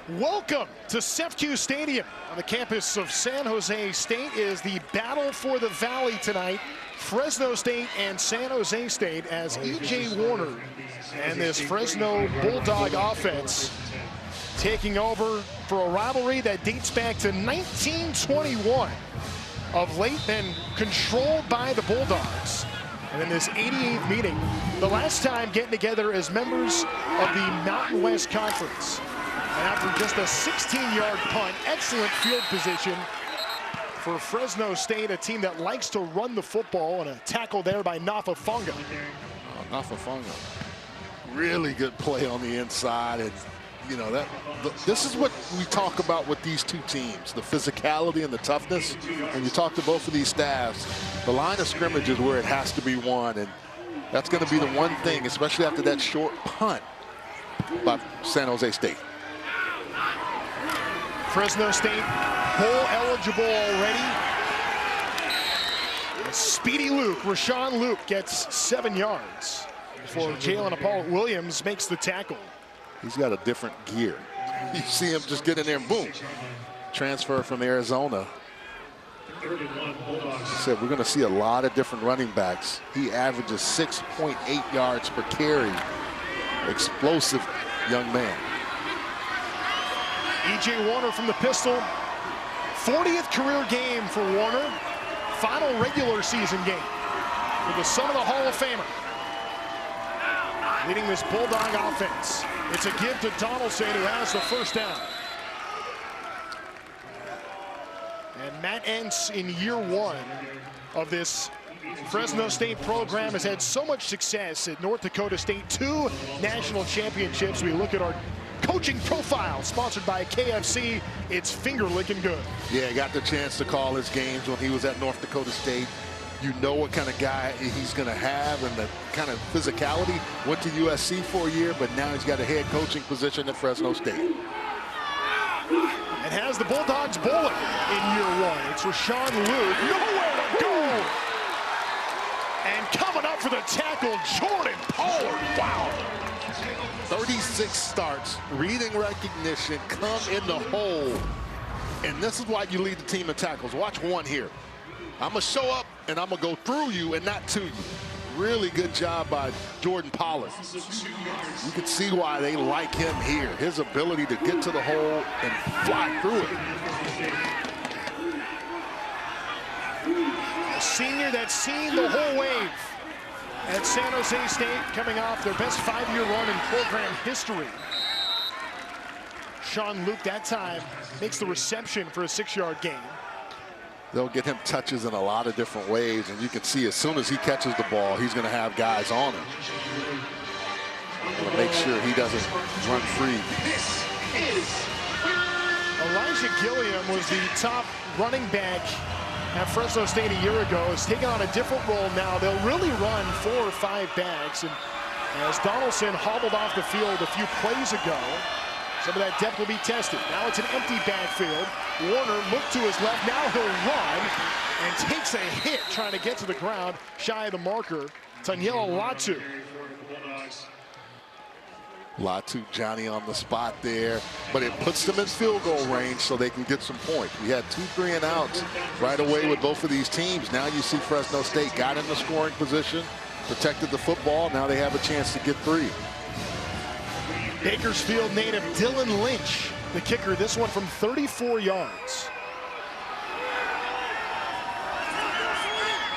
Welcome to SJSU Stadium on the campus of San Jose State. Is the battle for the Valley tonight. Fresno State and San Jose State, as E.J. Warner and this Fresno Bulldog offense taking over for a rivalry that dates back to 1921. Of late been controlled by the Bulldogs. And in this 88th meeting, the last time getting together as members of the Mountain West Conference. And after just a 16-yard punt, excellent field position for Fresno State, a team that likes to run the football, and a tackle there by Nafafunga. Nafafunga, really good play on the inside. And you know, this is what we talk about with these two teams, the physicality and the toughness. And you talk to both of these staffs, the line of scrimmage is where it has to be won, and that's going to be the one thing, especially after that short punt by San Jose State. Fresno State bowl eligible already. Speedy Luke, Rashawn Luke, gets 7 yards before Jalen Apollo Williams makes the tackle. He's got a different gear. You see him just get in there and boom. Transfer from Arizona. I said we're going to see a lot of different running backs. He averages 6.8 yards per carry. Explosive young man. E.J. Warner from the pistol. 40th career game for Warner. Final regular season game with the son of the Hall of Famer. Leading this Bulldog offense. It's a give to Donaldson, who has the first down. And Matt Entz, in year one of this Fresno State program, has had so much success at North Dakota State. 2 national championships. We look at our coaching profile, sponsored by KFC. It's finger-licking good. Yeah, got the chance to call his games when he was at North Dakota State. You know what kind of guy he's going to have and the kind of physicality. Went to USC for a year, but now he's got a head coaching position at Fresno State. And has the Bulldogs bowling in year one. It's Rashawn Luke. Nowhere to go. And coming up for the tackle, Jordan Pollard. Wow. 36 starts, reading recognition, come in the hole. And this is why you lead the team in tackles. Watch one here. I'm going to show up, and I'm going to go through you and not to you. Really good job by Jordan Pollard. You can see why they like him here. His ability to get to the hole and fly through it. A senior that's seen the whole wave at San Jose State, coming off their best 5-year run in program history. Sean Luke, that time, makes the reception for a 6-yard gain. They'll get him touches in a lot of different ways, and you can see as soon as he catches the ball, he's going to have guys on him. Make sure he doesn't run free. Elijah Gilliam was the top running back at Fresno State a year ago. Is taking on a different role now. They'll really run 4 or 5 backs, and as Donaldson hobbled off the field a few plays ago, some of that depth will be tested. Now it's an empty backfield. Warner looked to his left. Now he'll run and takes a hit trying to get to the ground shy of the marker. Tanyela Latu. Latu, Johnny on the spot there, but it puts them in field goal range so they can get some points. We had 2 3 and outs right away with both of these teams. Now you see Fresno State got in the scoring position, protected the football. Now they have a chance to get 3. Bakersfield native Dylan Lynch, the kicker, this one from 34 yards.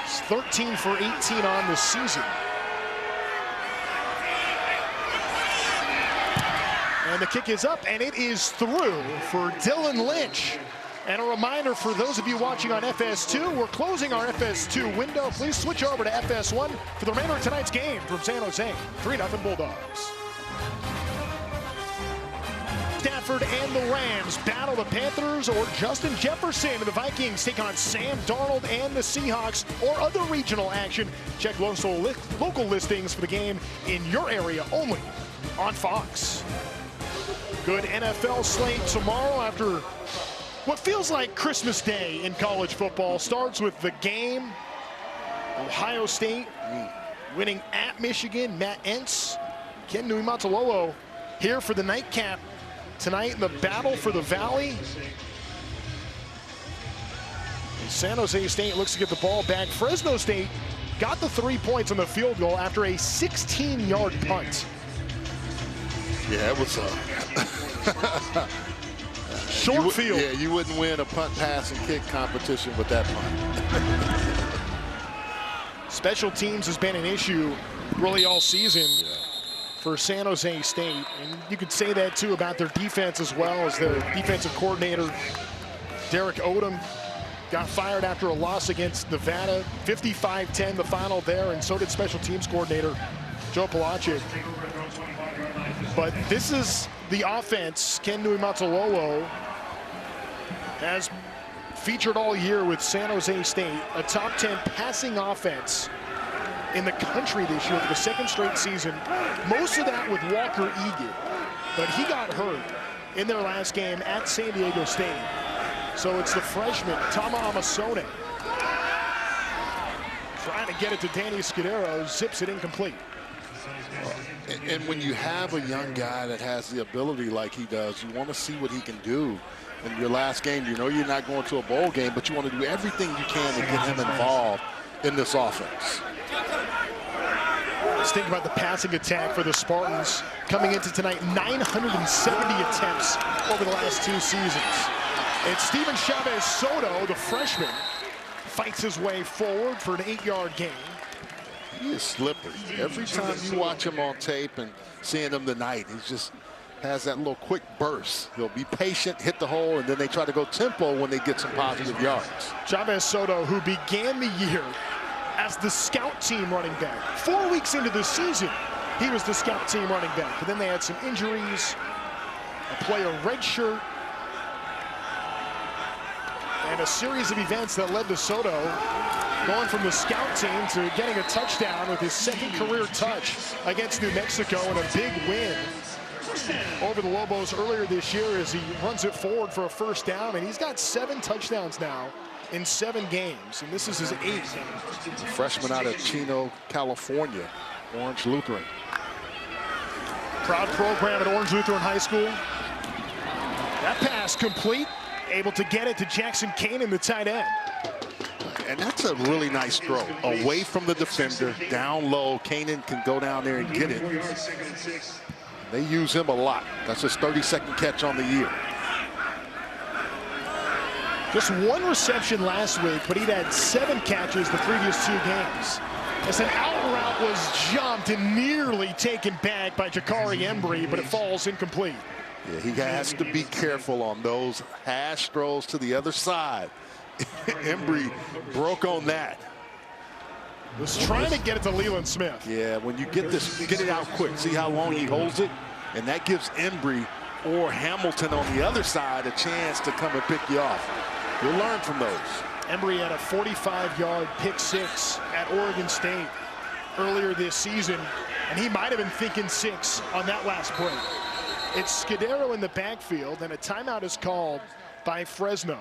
It's 13 for 18 on the season. And the kick is up, and it is through for Dylan Lynch. And a reminder for those of you watching on FS2, we're closing our FS2 window. Please switch over to FS1 for the remainder of tonight's game from San Jose. 3-0 Bulldogs. Stafford and the Rams battle the Panthers, or Justin Jefferson and the Vikings take on Sam Darnold and the Seahawks, or other regional action. Check local listings for the game in your area only on Fox. Good NFL slate tomorrow after what feels like Christmas Day in college football. Starts with the game. Ohio State winning at Michigan. Matt Entz, Ken Niumatalolo here for the nightcap tonight in the battle for the Valley. And San Jose State looks to get the ball back. Fresno State got the 3 points on the field goal after a 16-yard punt. Yeah, it was short field. Yeah, you wouldn't win a punt, pass, and kick competition with that punt. Special teams has been an issue really all season for San Jose State. And you could say that, too, about their defense as well, as their defensive coordinator, Derek Odom, got fired after a loss against Nevada. 55-10 the final there, and so did special teams coordinator Joe Palachik. But this is the offense Ken Niumatalolo has featured all year with San Jose State, a top 10 passing offense in the country this year for the second straight season. Most of that with Walker Egan, but he got hurt in their last game at San Diego State. So it's the freshman, Tama Amasone, trying to get it to Danny Scudero, zips it incomplete. And when you have a young guy that has the ability like he does, you want to see what he can do in your last game. You know you're not going to a bowl game, but you want to do everything you can to get him involved in this offense. Let's think about the passing attack for the Spartans coming into tonight. 970 attempts over the last 2 seasons. It's Steven Chavez Soto, the freshman, fights his way forward for an 8-yard gain. He is slippery. Every time you watch him on tape and seeing him tonight, he just has that little quick burst. He'll be patient, hit the hole, and then they try to go tempo when they get some positive yards. Chavez Soto, who began the year as the scout team running back. 4 weeks into the season, he was the scout team running back. But then they had some injuries, a player redshirt, and a series of events that led to Soto going from the scout team to getting a touchdown with his second career touch against New Mexico and a big win over the Lobos earlier this year as he runs it forward for a first down. And he's got 7 touchdowns now in 7 games, and this is his 8th. Freshman out of Chino, California, Orange Lutheran. Proud program at Orange Lutheran High School. That pass complete, able to get it to Jackson Kanan, the tight end. And that's a really nice throw. Away from the defender, down low. Kanan can go down there and get it. They use him a lot. That's his 32nd catch on the year. Just 1 reception last week, but he'd had 7 catches the previous 2 games. As an out route was jumped and nearly taken back by Jakari Embry, but it falls incomplete. Yeah, he has to be careful on those hash throws to the other side. Embry broke on that. Was trying to get it to Leland Smith. Yeah, when you get this, get it out quick. See how long he holds it? And that gives Embry or Hamilton on the other side a chance to come and pick you off. You'll learn from those. Embry had a 45-yard pick 6 at Oregon State earlier this season, and he might have been thinking 6 on that last break. It's Scudero in the backfield, and a timeout is called by Fresno.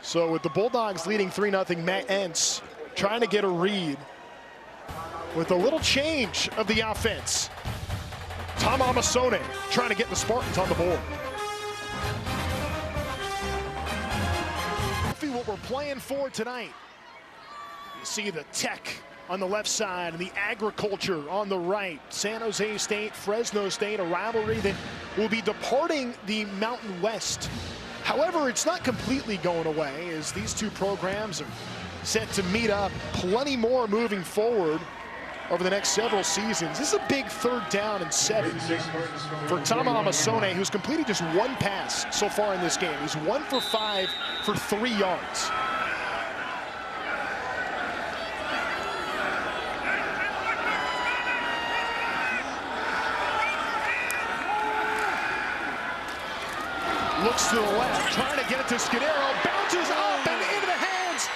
So with the Bulldogs leading 3-0, Matt Entz trying to get a read with a little change of the offense. Tom Amasone trying to get the Spartans on the board. What we're playing for tonight. You see the Tech on the left side and the Agriculture on the right. San Jose State, Fresno State, a rivalry that will be departing the Mountain West. However, it's not completely going away as these 2 programs are set to meet up. Plenty more moving forward over the next several seasons. This is a big 3rd down and 7 for Tama Amasone, who's completed just 1 pass so far in this game. He's 1 for 5 for 3 yards. Looks to the left, trying to get it to Scudero, bounces up and into the hands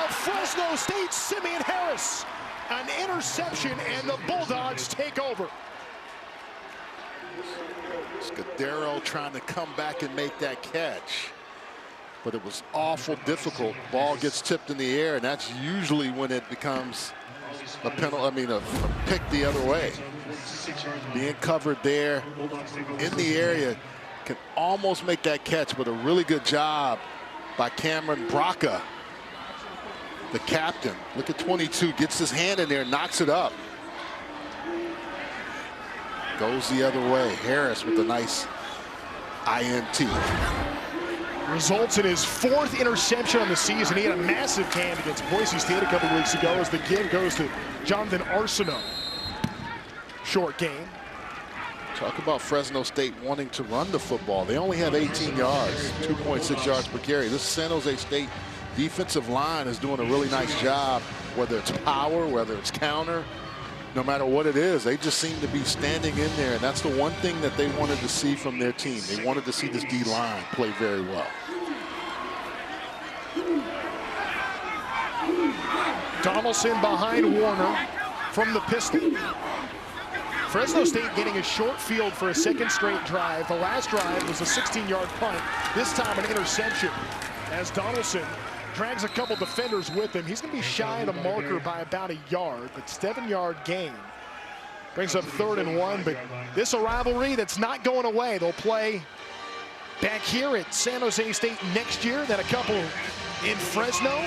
of Fresno State, Simeon Harris. An interception, and the Bulldogs take over. Scudero trying to come back and make that catch, but it was awful difficult. Ball gets tipped in the air, and that's usually when it becomes a penalty. I mean, a pick the other way. being covered there in the area, can almost make that catch, but a really good job by Cameron Braca, the captain. Look at 22, gets his hand in there, knocks it up. Goes the other way. Harris with a nice INT. Results in his 4th interception on the season. He had a massive game against Boise State a couple weeks ago as the give goes to Jonathan Arsenault. Short game. Talk about Fresno State wanting to run the football. They only have 18 yards, 2.6 yards per carry. This San Jose State defensive line is doing a really nice job, whether it's power, whether it's counter, no matter what it is. They just seem to be standing in there, and that's the one thing that they wanted to see from their team. They wanted to see this D-line play very well. Donaldson behind Warner from the pistol. Fresno State getting a short field for a 2nd straight drive. The last drive was a 16-yard punt. This time an interception as Donaldson drags a couple defenders with him. He's going to be shy of the marker by about a yard, but 7-yard gain. Brings up 3rd and 1, but this a rivalry that's not going away. They'll play back here at San Jose State next year, then a couple in Fresno.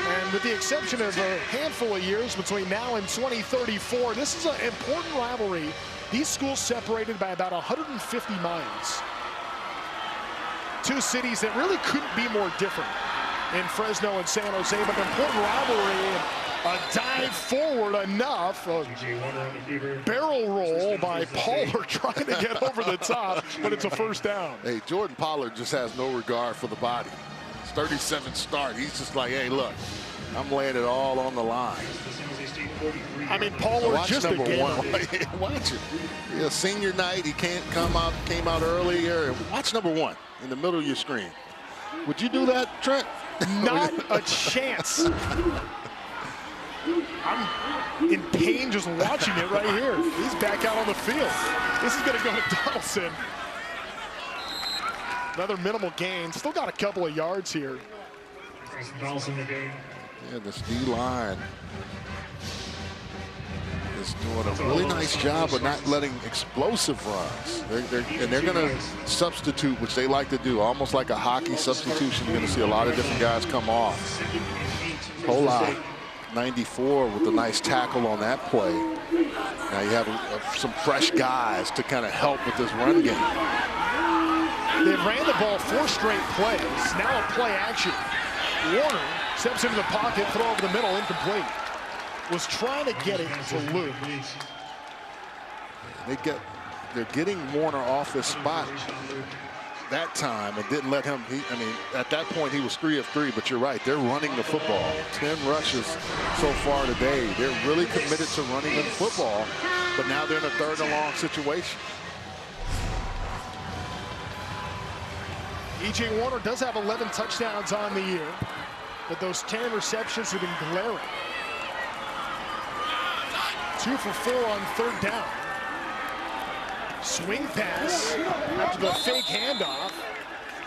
And with the exception of a handful of years between now and 2034, this is an important rivalry. These schools separated by about 150 miles. Two cities that really couldn't be more different in Fresno and San Jose, but an important rivalry. A dive forward enough, a barrel roll by Pollard trying to get over the top, but it's a 1st down. Hey, Jordan Pollard just has no regard for the body. 37 start. He's just like, hey, look, I'm laying it all on the line. I mean, Pollard just number again. 1. Watch it. Yeah, senior night, he came out earlier. Watch number 1 in the middle of your screen. Would you do that, Trent? Not a chance. I'm in pain just watching it right here. He's back out on the field. This is going to go to Donaldson. Another minimal gain. Still got a couple of yards here. Yeah, this D-line is doing a really nice job of not letting explosive runs. They're going to substitute, which they like to do, almost like a hockey substitution. You're going to see a lot of different guys come off. Hola, 94 with a nice tackle on that play. Now you have some fresh guys to kind of help with this run game. They ran the ball 4 straight plays. Now a play action. Warner steps into the pocket, throw over the middle, incomplete. Was trying to get it to Luke. They're getting Warner off his spot that time and didn't let him. I mean, at that point he was 3 of 3. But you're right, they're running the football. 10 rushes so far today. They're really committed to running the football. But now they're in a 3rd and long situation. E.J. Warner does have 11 touchdowns on the year, but those 10 interceptions have been glaring. 2 for 4 on 3rd down. Swing pass after the fake handoff.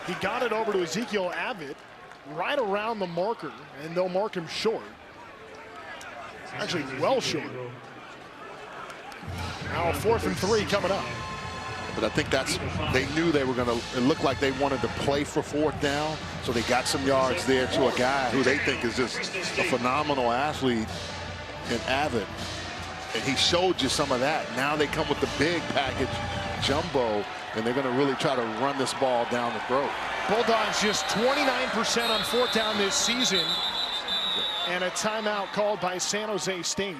He got it over to Ezekiel Abbott right around the marker, and they'll mark him short. Actually, well short. Now 4th and 3 coming up. But I think they knew they were going to, it looked like they wanted to play for 4th down, so they got some yards there to a guy who they think is just a phenomenal athlete in Abbott. And he showed you some of that. Now they come with the big package, jumbo, and they're going to really try to run this ball down the throat. Bulldogs just 29% on 4th down this season, and a timeout called by San Jose State.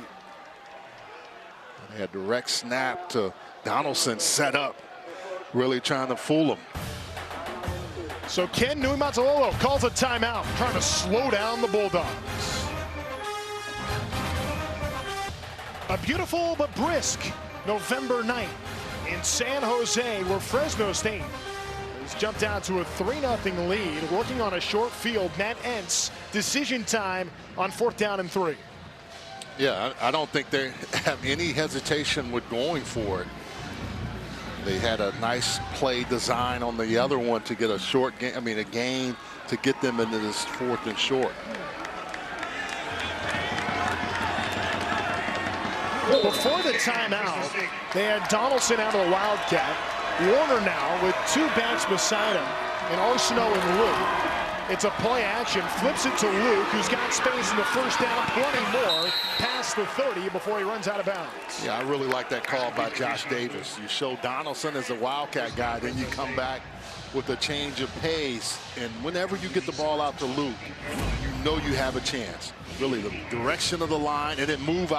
They had direct snap to Donaldson, set up, really trying to fool him. So Ken Niumatalolo calls a timeout, trying to slow down the Bulldogs. A beautiful but brisk November night in San Jose, where Fresno State has jumped out to a 3-0 lead, working on a short field. Matt Entz, decision time on 4th down and 3. Yeah, I don't think they have any hesitation with going for it. They had a nice play design on the other one to get a short game, a gain to get them into this 4th and short. Before the timeout, they had Donaldson out of the Wildcat. Warner now with two backs beside him, and Arsenault and Luke. It's a play action, flips it to Luke, who's got space in the first down, plenty more, past the 30 before he runs out of bounds. Yeah, I really like that call by Josh Davis. You show Donaldson as a Wildcat guy, then you come back with a change of pace, and whenever you get the ball out to Luke, you know you have a chance. Really, the direction of the line, and then move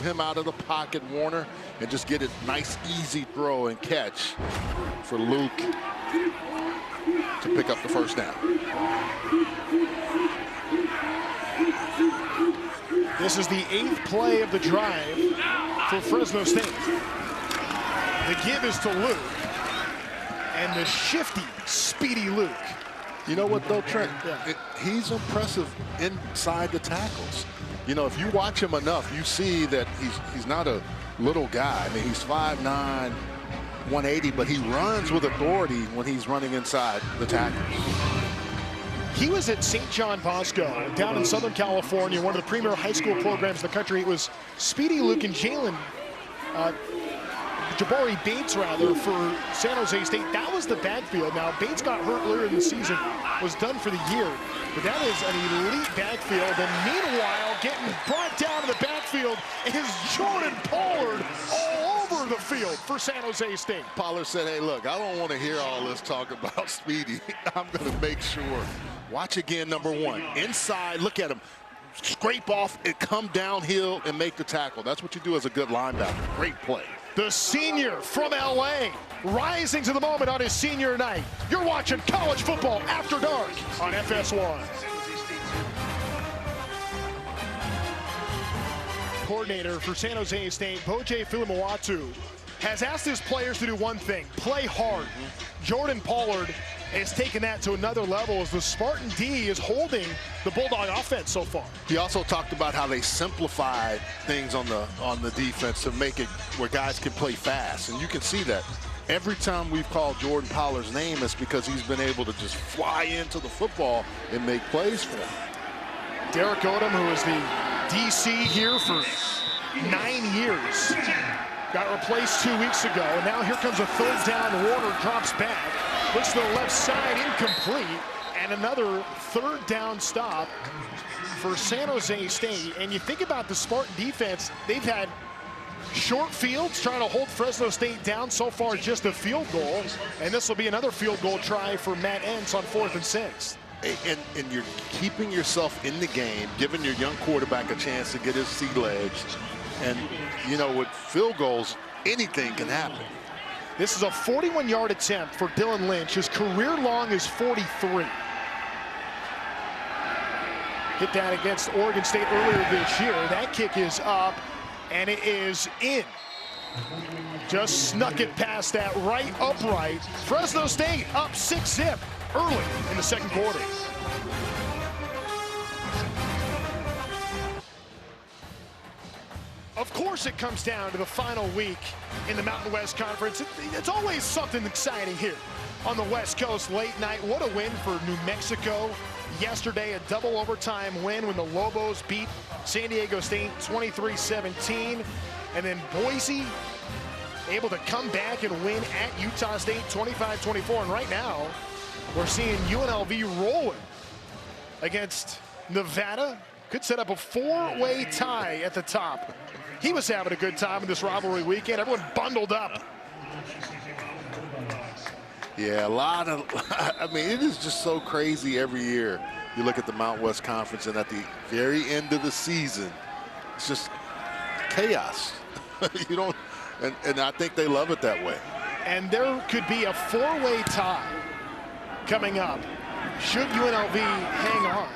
him out of the pocket, Warner, and just get a nice, easy throw and catch for Luke to pick up the first down. This is the 8th play of the drive for Fresno State. The give is to Luke, and the shifty, speedy Luke. You know what, though, Trent? Yeah. He's impressive inside the tackles. You know, if you watch him enough, you see that he's not a little guy. I mean, he's 5'9", 180, but he runs with authority when he's running inside the tackles. He was at St. John Bosco down in Southern California, one of the premier high school programs in the country. It was Speedy Luke and Jabari Bates, rather, for San Jose State. That was the backfield. Now, Bates got hurt earlier in the season, was done for the year. But that is an elite backfield. And meanwhile, getting brought down to the backfield is Jordan Pollard all over the field for San Jose State. Pollard said, hey, look, I don't want to hear all this talk about Speedy. I'm going to make sure. Watch again, number one. Inside, look at him. Scrape off and come downhill and make the tackle. That's what you do as a good linebacker. Great play. The senior from LA, rising to the moment on his senior night. You're watching college football after dark on FS1. Coordinator for San Jose State, Boje Filimawatu, has asked his players to do one thing: play hard. Jordan Pollard has taken that to another level as the Spartan D is holding the Bulldog offense so far. He also talked about how they simplified things on the defense to make it where guys can play fast, and you can see that every time we've called Jordan Pollard's name, it's because he's been able to just fly into the football and make plays for him. Derek Odom, who was the DC here for 9 years, got replaced 2 weeks ago, and now here comes a third down. Warner drops back, looks to the left side, incomplete, and another third down stop for San Jose State. And you think about the Spartan defense, they've had short fields trying to hold Fresno State down. So far, just a field goal, and this will be another field goal try for Matt Entz on 4th and 6. And you're keeping yourself in the game, giving your young quarterback a chance to get his sea legs. And, you know, with field goals, anything can happen. This is a 41-yard attempt for Dylan Lynch. His career long is 43. Hit that against Oregon State earlier this year. That kick is up, and it is in. Just snuck it past that right upright. Fresno State up 6-zip early in the second quarter. Of course, it comes down to the final week in the Mountain West Conference. It's always something exciting here on the West Coast late night. What a win for New Mexico yesterday, a double overtime win when the Lobos beat San Diego State 23-17. And then Boise able to come back and win at Utah State 25-24. And right now, we're seeing UNLV rolling against Nevada. Could set up a 4-way tie at the top. He was having a good time in this rivalry weekend. Everyone bundled up. Yeah, a lot of, I mean, it is just so crazy every year. You look at the Mountain West Conference, and at the very end of the season, it's just chaos. You don't, and I think they love it that way. And there could be a 4-way tie coming up should UNLV hang on.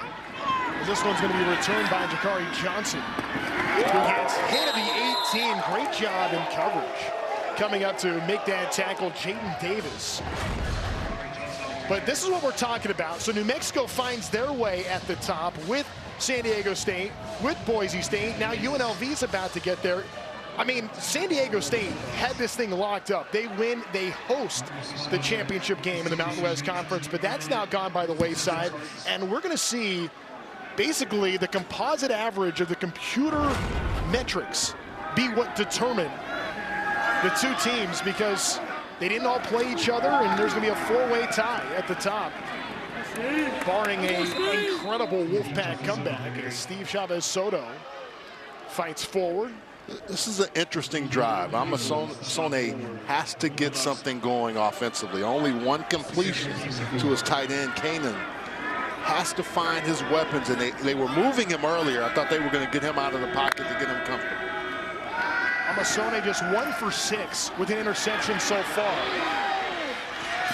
This one's going to be returned by Jakari Johnson, who gets hit at the 18. Great job in coverage. Coming up to make that tackle, Jaden Davis. But this is what we're talking about. So New Mexico finds their way at the top with San Diego State, with Boise State. Now UNLV's about to get there. I mean, San Diego State had this thing locked up. They win, they host the championship game in the Mountain West Conference, but that's now gone by the wayside. And we're going to see basically the composite average of the computer metrics be what determine the two teams, because they didn't all play each other, and there's going to be a four-way tie at the top, barring an incredible Wolfpack comeback as Steve Chavez Soto fights forward. This is an interesting drive. Amasone has to get something going offensively. Only one completion to his tight end, Kanan. Has to find his weapons, and they were moving him earlier. I thought they were going to get him out of the pocket to get him comfortable. Amasone just 1 for 6 with an interception so far.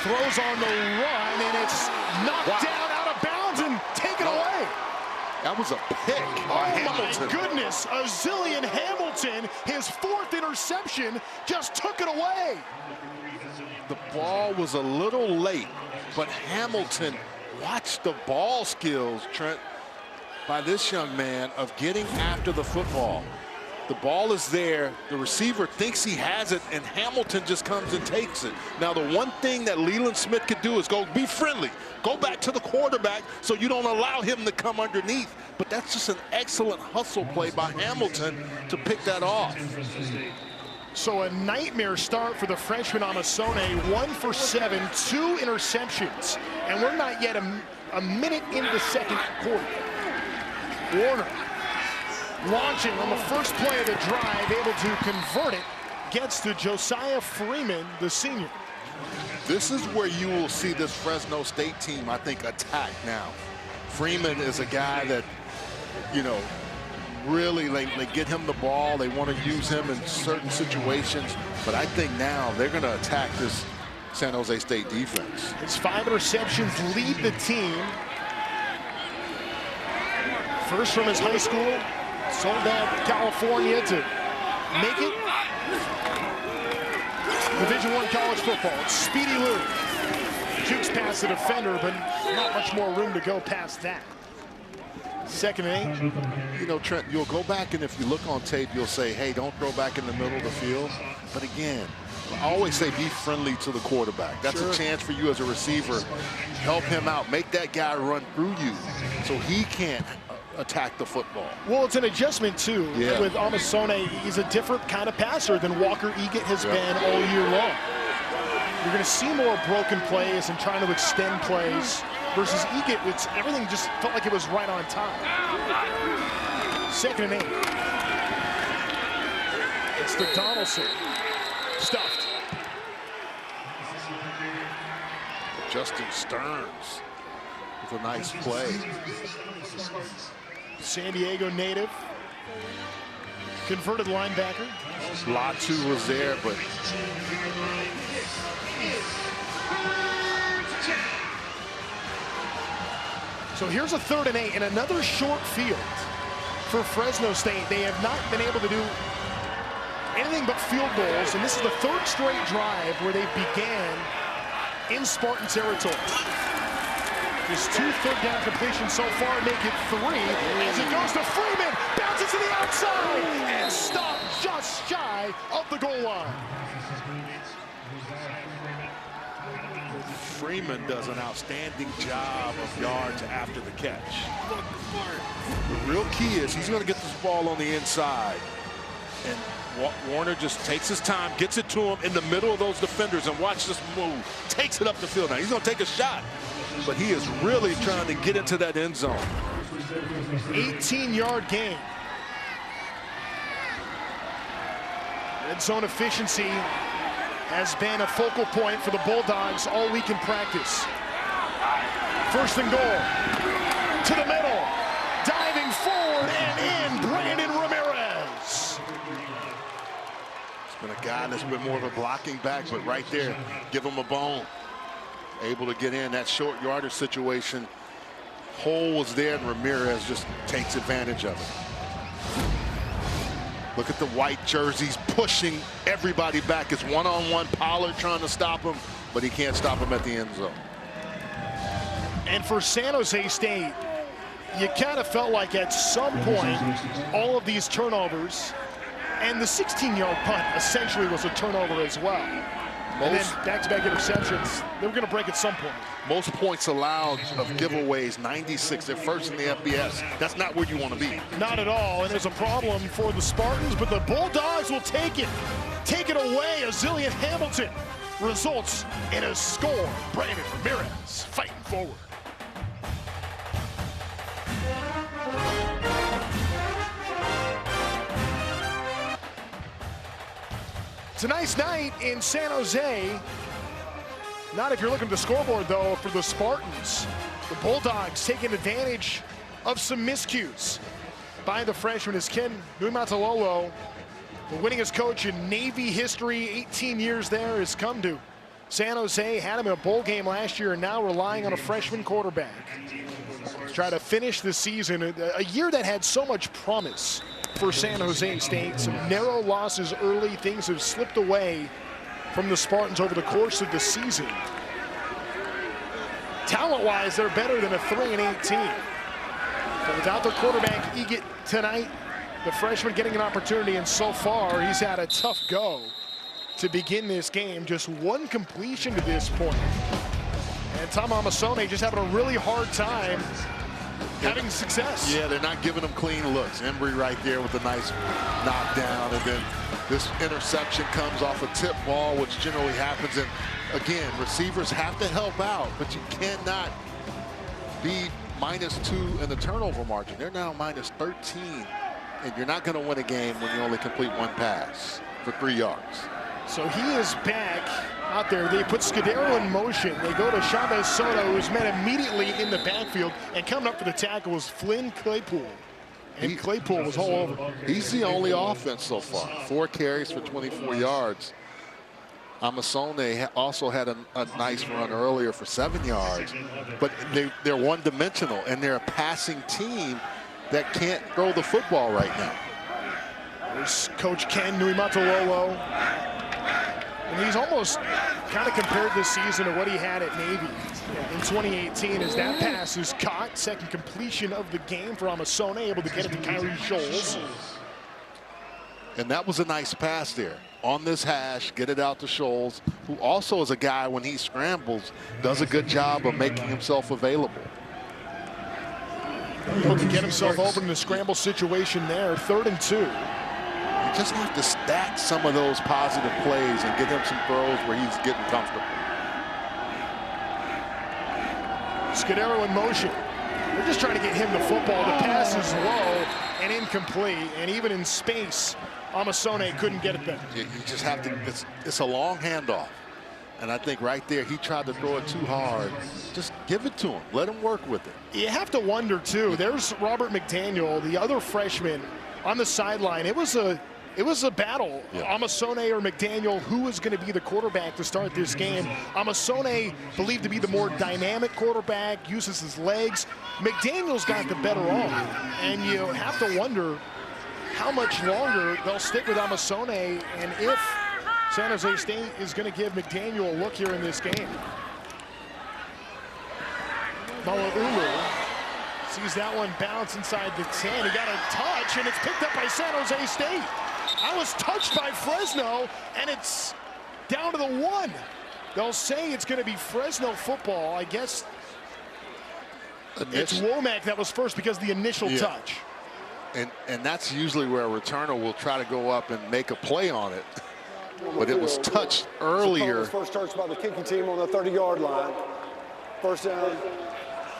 Throws on the run, and it's knocked down out of bounds and taken away. That was a pick by Hamilton. My goodness, Azilian Hamilton, his 4th interception, just took it away. The ball was a little late, but Hamilton, watch the ball skills, Trent, by this young man of getting after the football. The ball is there, the receiver thinks he has it, and Hamilton just comes and takes it. Now, the one thing that Leland Smith could do is go be friendly. Go back to the quarterback so you don't allow him to come underneath. But that's just an excellent hustle play by Hamilton to pick that off. So a nightmare start for the freshman Amasone, 1 for 7, 2 interceptions. And we're not yet a minute into the second quarter. Warner launching on the first play of the drive, able to convert it, gets to Josiah Freeman, the senior. This is where you will see this Fresno State team, I think, attack now. Freeman is a guy that, you know, really they get him the ball. They want to use him in certain situations. But I think now they're going to attack this San Jose State defense. His 5 interceptions lead the team. First from his high school, Soledad, California, to make it Division I college football. It's Speedy Lou. Jukes past the defender, but not much more room to go past that. 2nd and 8. You know, Trent, you'll go back, and if you look on tape, you'll say, hey, don't throw back in the middle of the field. But again, I always say be friendly to the quarterback. That's a chance for you as a receiver. Help him out. Make that guy run through you so he can't attack the football. Well, it's an adjustment, too. With Amasone, he's a different kind of passer than Walker Egan has been all year long. You're going to see more broken plays and trying to extend plays versus Egan. Everything just felt like it was right on time. 2nd and 8. It's the Donaldson. Stuffed. Justin Stearns with a nice play. San Diego native. Converted linebacker. Latu was there, but so here's a 3rd and 8 and another short field for Fresno State. They have not been able to do anything but field goals, and this is the 3rd straight drive where they began in Spartan territory. Just 2 3rd down completions so far, make it 3 as it goes to Freeman, bounces to the outside, and stopped just shy of the goal line. Freeman does an outstanding job of yards after the catch. The real key is he's going to get this ball on the inside, and Warner just takes his time, gets it to him in the middle of those defenders, and watch this move. Takes it up the field. Now he's going to take a shot, but he is really trying to get into that end zone. 18-yard gain. Red zone efficiency has been a focal point for the Bulldogs all week in practice. 1st and goal. To the middle. Diving forward and in, Brandon Ramirez. It's been a guy that's been more of a blocking back, but right there, give him a bone. Able to get in that short yardage situation. Hole was there, and Ramirez just takes advantage of it. Look at the white jerseys pushing everybody back. It's one-on-one. Pollard trying to stop him, but he can't stop him at the end zone. And for San Jose State, you kind of felt like at some point all of these turnovers, and the 16-yard punt essentially was a turnover as well. And then back-to-back interceptions. They were going to break at some point. Most points allowed of giveaways, 96. They're first in the FBS. That's not where you want to be. Not at all. And there's a problem for the Spartans, but the Bulldogs will take it. Take it away. Azillian Hamilton results in a score. Brandon Ramirez fighting forward. It's a nice night in San Jose. Not if you're looking at the scoreboard, though, for the Spartans. The Bulldogs taking advantage of some miscues by the freshman as Ken Nuimatalolo, the winningest coach in Navy history, 18 years there, has come to San Jose, had him in a bowl game last year, and now relying on a freshman quarterback to try to finish the season. A year that had so much promise for San Jose State. Some narrow losses early. Things have slipped away from the Spartans over the course of the season. Talent-wise, they're better than a 3-18 team. But without their quarterback, Egett tonight, the freshman getting an opportunity, and so far, he's had a tough go to begin this game. Just one completion to this point. And Tom Amasone just having a really hard time having success. Yeah, they're not giving them clean looks. Embry right there with a nice knockdown, and then this interception comes off a tip ball, which generally happens. And again, receivers have to help out, but you cannot be -2 in the turnover margin. They're now -13, and you're not going to win a game when you only complete one pass for 3 yards. So he is back out there. They put Scudero in motion. They go to Chavez Soto, who's met immediately in the backfield. And coming up for the tackle was Flynn Claypool. And Claypool was all over. He's the only offense so far. 4 carries for 24 yards. Amasone also had a nice run earlier for 7 yards. But they're one-dimensional, and they're a passing team that can't throw the football right now. There's Coach Ken Nuimatalolo. And he's almost kind of compared this season to what he had at Navy in 2018 as that pass is caught. Second completion of the game for Amasone, able to get it to Kyrie Scholes. And that was a nice pass there. On this hash, get it out to Scholes, who also is a guy, when he scrambles, does a good job of making himself available. Able to get himself open in a scramble situation there, 3rd and 2. You just have to stack some of those positive plays and get him some throws where he's getting comfortable. Scudero in motion. They're just trying to get him the football. The pass is low and incomplete, and even in space, Amasone couldn't get it there. You just have to, it's a long handoff. And I think right there, he tried to throw it too hard. Just give it to him. Let him work with it. You have to wonder, too. There's Robert McDaniel, the other freshman, on the sideline. It was a battle. Yeah. Amasone or McDaniel, who was going to be the quarterback to start this game? Amasone believed to be the more dynamic quarterback, uses his legs. McDaniel's got the better arm. And you have to wonder how much longer they'll stick with Amasone, and if San Jose State is going to give McDaniel a look here in this game. Mala'ulu sees that one bounce inside the 10. He got a touch, and it's picked up by San Jose State. I was touched by Fresno, and it's down to the 1. They'll say it's going to be Fresno football. I guess it's Womack that was first because of the initial touch. And that's usually where a returner will try to go up and make a play on it. But it was touched earlier. First touch by the kicking team on the 30-yard line. First down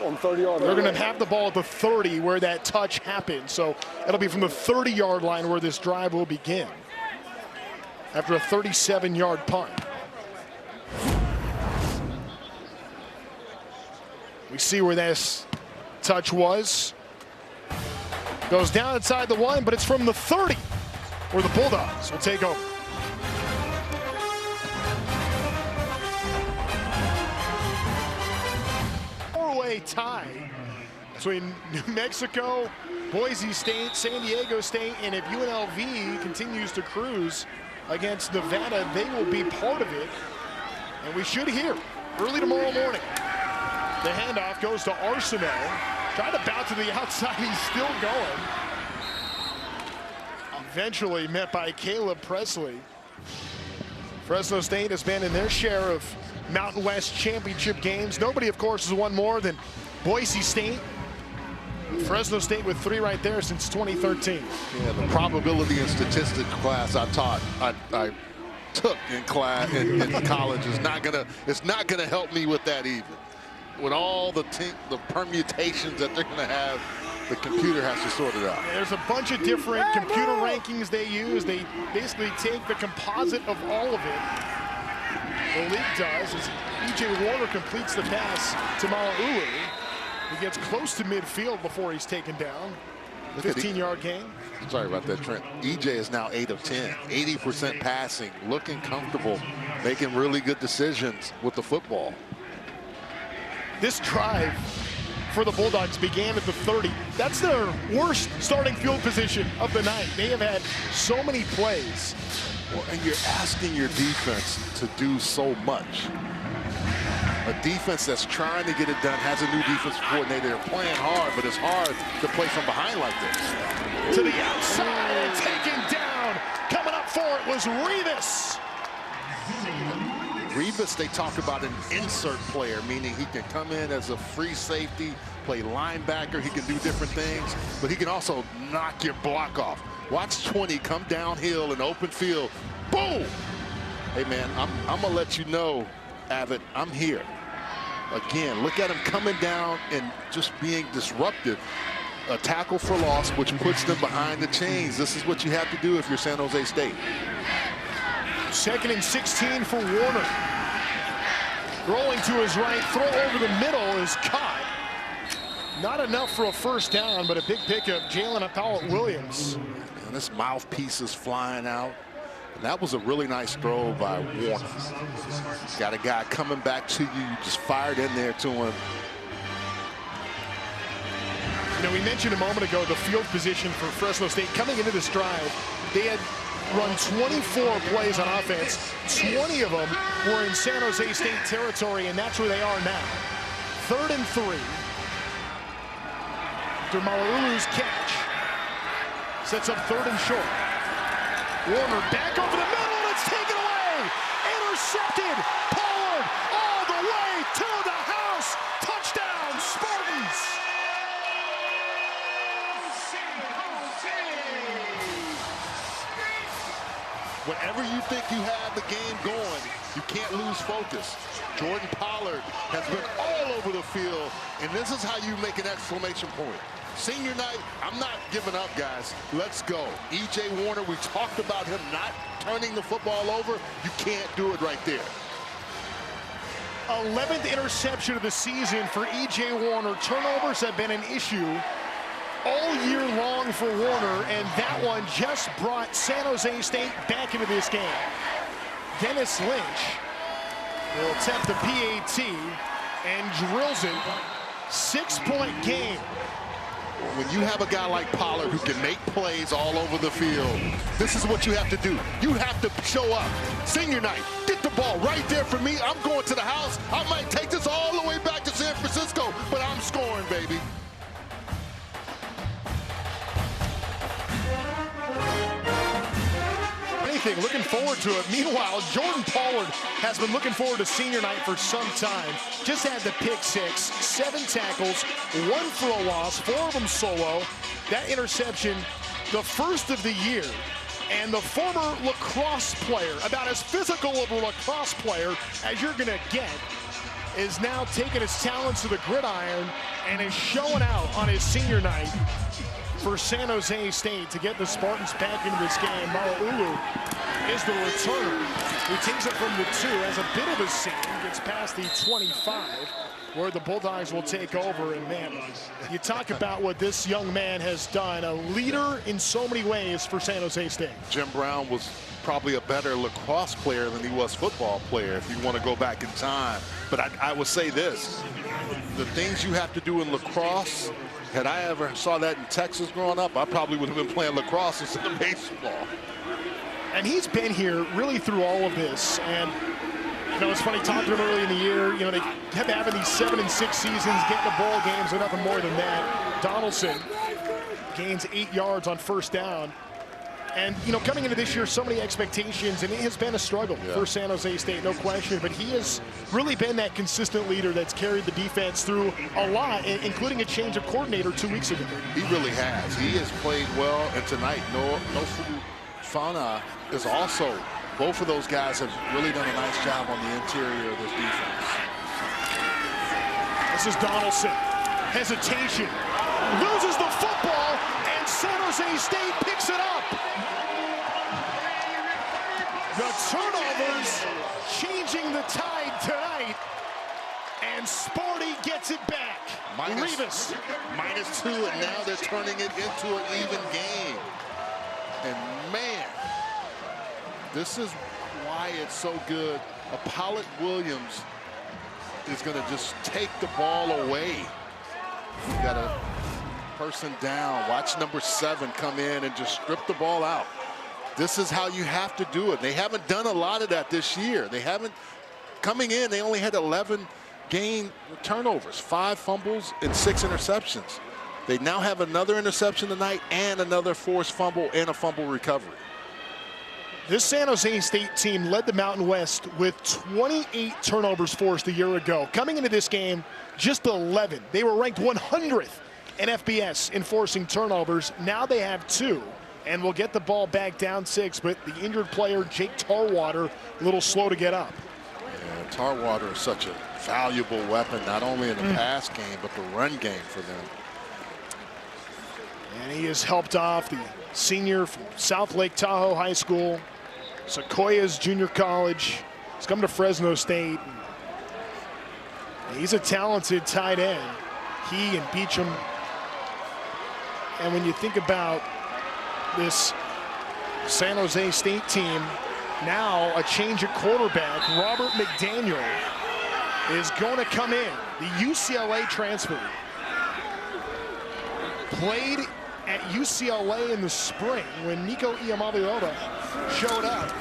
on 30-yard line. They're going to have the ball at the 30 where that touch happened. So it'll be from the 30-yard line where this drive will begin after a 37-yard punt. We see where this touch was. Goes down inside the 1, but it's from the 30 where the Bulldogs will take over. Four-way tie between New Mexico, Boise State, San Diego State, and if UNLV continues to cruise against Nevada, they will be part of it. And we should hear early tomorrow morning. The handoff goes to Arsenault. Trying to bounce to the outside, he's still going. Eventually met by Caleb Presley. Fresno State has been in their share of Mountain West championship games. Nobody, of course, has won more than Boise State. Fresno State with 3 right there since 2013. Yeah, the probability and statistics class I taught, I took in class in college is not gonna help me with that even. With all the permutations that they're gonna have, the computer has to sort it out. Yeah, there's a bunch of different computer rankings they use. They basically take the composite of all of it. The league does as E.J. Warner completes the pass to Mala'ulu. He gets close to midfield before he's taken down. 15-yard gain. Sorry about that, Trent. EJ is now 8 of 10, 80% passing, looking comfortable, making really good decisions with the football. This drive for the Bulldogs began at the 30. That's their worst starting field position of the night. They have had so many plays. Well, and you're asking your defense to do so much. A defense that's trying to get it done, has a new defense coordinator. They're playing hard, but it's hard to play from behind like this. To the outside and taken down. Coming up for it was Revis. Revis, they talk about an insert player, meaning he can come in as a free safety, play linebacker. He can do different things, but he can also knock your block off. Watch 20 come downhill in open field. Boom! Hey, man, I'm going to let you know, Avid, I'm here. Again, look at him coming down and just being disruptive. A tackle for loss, which puts them behind the chains. This is what you have to do if you're San Jose State. 2nd and 16 for Warner. Rolling to his right, throw over the middle is caught. Not enough for a first down, but a big pickup. Jalen Appellate-Williams. And this mouthpiece is flying out. And that was a really nice throw by Warner. Got a guy coming back to you. You just fired in there to him. You know, we mentioned a moment ago the field position for Fresno State. Coming into this drive, they had run 24 plays on offense. 20 of them were in San Jose State territory, and that's where they are now. 3rd and 3. After Mala'ulu's catch. Sets up 3rd and short. Warner back over the middle, and it's taken away. Intercepted. Pollard all the way to the house. Touchdown, Spartans. Whenever you think you have the game going, you can't lose focus. Jordan Pollard has been all over the field, and this is how you make an exclamation point. Senior night, I'm not giving up, guys. Let's go. E.J. Warner, we talked about him not turning the football over. You can't do it right there. 11th interception of the season for E.J. Warner. Turnovers have been an issue all year long for Warner, and that one just brought San Jose State back into this game. Dennis Lynch will attempt the PAT and drills it. 6-point game. When you have a guy like Pollard who can make plays all over the field, this is what you have to do. You have to show up. Senior night, get the ball right there for me. I'm going to the house. I might take this all the way back to San Francisco, but I'm scoring, baby. Looking forward to it. Meanwhile, Jordan Pollard has been looking forward to senior night for some time. Just had the pick 6, 7 tackles, 1 for a loss, 4 of them solo. That interception, the first of the year. And the former lacrosse player, about as physical of a lacrosse player as you're going to get, is now taking his talents to the gridiron and is showing out on his senior night for San Jose State to get the Spartans back into this game. Mala'ulu is the returner. He takes it from the 2, has a bit of a seam, gets past the 25, where the Bulldogs will take over. And man, you talk about what this young man has done, a leader in so many ways for San Jose State. Jim Brown was probably a better lacrosse player than he was football player, if you want to go back in time. But I would say this, the things you have to do in lacrosse, had I ever saw that in Texas growing up, I probably would have been playing lacrosse instead of baseball. And he's been here really through all of this. And, you know, it's funny, talking to him early in the year, you know, they kept having these 7 and 6 seasons, getting to bowl games, and nothing more than that. Donaldson gains 8 yards on first down. And, you know, coming into this year, so many expectations, and it has been a struggle for San Jose State, no question. But he has really been that consistent leader that's carried the defense through a lot, including a change of coordinator 2 weeks ago. He really has. He has played well, and tonight, Nofu Fana is also, both of those guys have really done a nice job on the interior of this defense. This is Donaldson. Hesitation. Loses the football, and San Jose State picks it up. The turnovers changing the tide tonight, and Sparty gets it back. Rivas. -2, and now they're turning it into an even game. And man, this is why it's so good. Apollo Williams is going to just take the ball away. You got a person down. Watch number 7 come in and just strip the ball out. This is how you have to do it. They haven't done a lot of that this year. They haven't, coming in, they only had 11 game turnovers, 5 fumbles and 6 interceptions. They now have another interception tonight and another forced fumble and a fumble recovery. This San Jose State team led the Mountain West with 28 turnovers forced a year ago. Coming into this game, just 11. They were ranked 100th in FBS in forcing turnovers. Now they have 2, and will get the ball back down 6, but the injured player, Jake Tarwater, a little slow to get up. Yeah, Tarwater is such a valuable weapon, not only in the pass game, but the run game for them. And he has helped off the senior from South Lake Tahoe High School, Sequoias Junior College. He's come to Fresno State. He's a talented tight end. He and Beecham. And when you think about this San Jose State team, now a change at quarterback. Robert McDaniel is going to come in, the UCLA transfer. Played at UCLA in the spring when Nico Iamaleota showed up.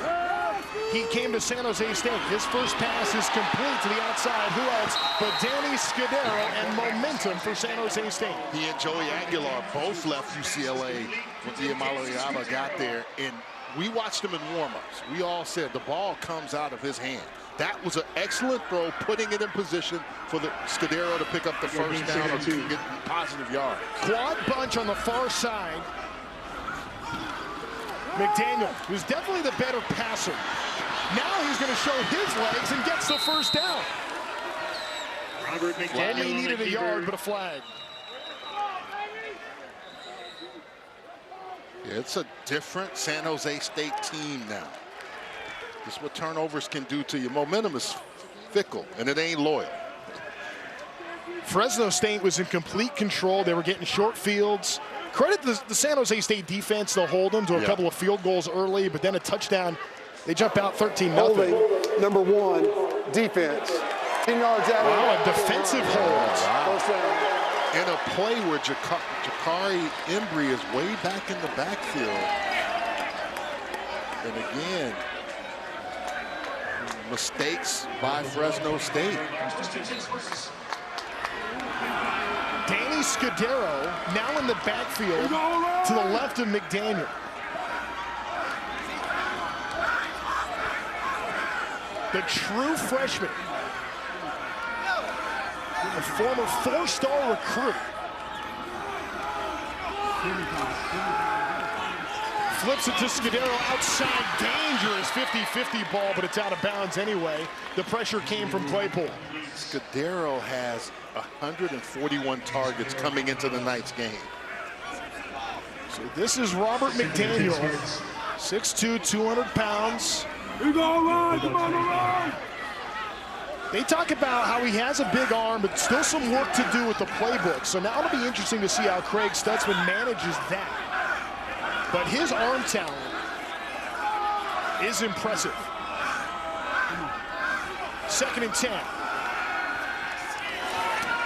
He came to San Jose State. His first pass is complete to the outside. Who else but Danny Scudero, and momentum for San Jose State. He and Joey Aguilar both left UCLA when Iamaleota got there, and we watched him in warm-ups. We all said the ball comes out of his hand. That was an excellent throw, putting it in position for the Scudero to pick up the first down or to get positive yards. Quad bunch on the far side. McDaniel, who's definitely the better passer. Now he's going to show his legs and gets the first down. Robert McDaniel. Only needed a yard, but a flag. Yeah, it's a different San Jose State team now. This is what turnovers can do to you. Momentum is fickle, and it ain't loyal. Fresno State was in complete control. They were getting short fields. Credit the San Jose State defense. They'll hold them to a couple of field goals early, but then a touchdown. They jump out 13-0. Holding, number 1, defense. 10 yards out. Wow, a defensive hold. Wow. First down. In a play where Jakari Embry is way back in the backfield. And again, mistakes by Fresno State. Danny Scudero now in the backfield to the left of McDaniel. The true freshman. A former 4-star recruit. Flips it to Scudero outside. Dangerous 50-50 ball, but it's out of bounds anyway. The pressure came from Claypool. Scudero has 141 targets coming into the night's game. So this is Robert McDaniel, 6'2", 200 pounds. They talk about how he has a big arm, but still some work to do with the playbook. So now it'll be interesting to see how Craig Stutzman manages that. But his arm talent is impressive. 2nd and 10.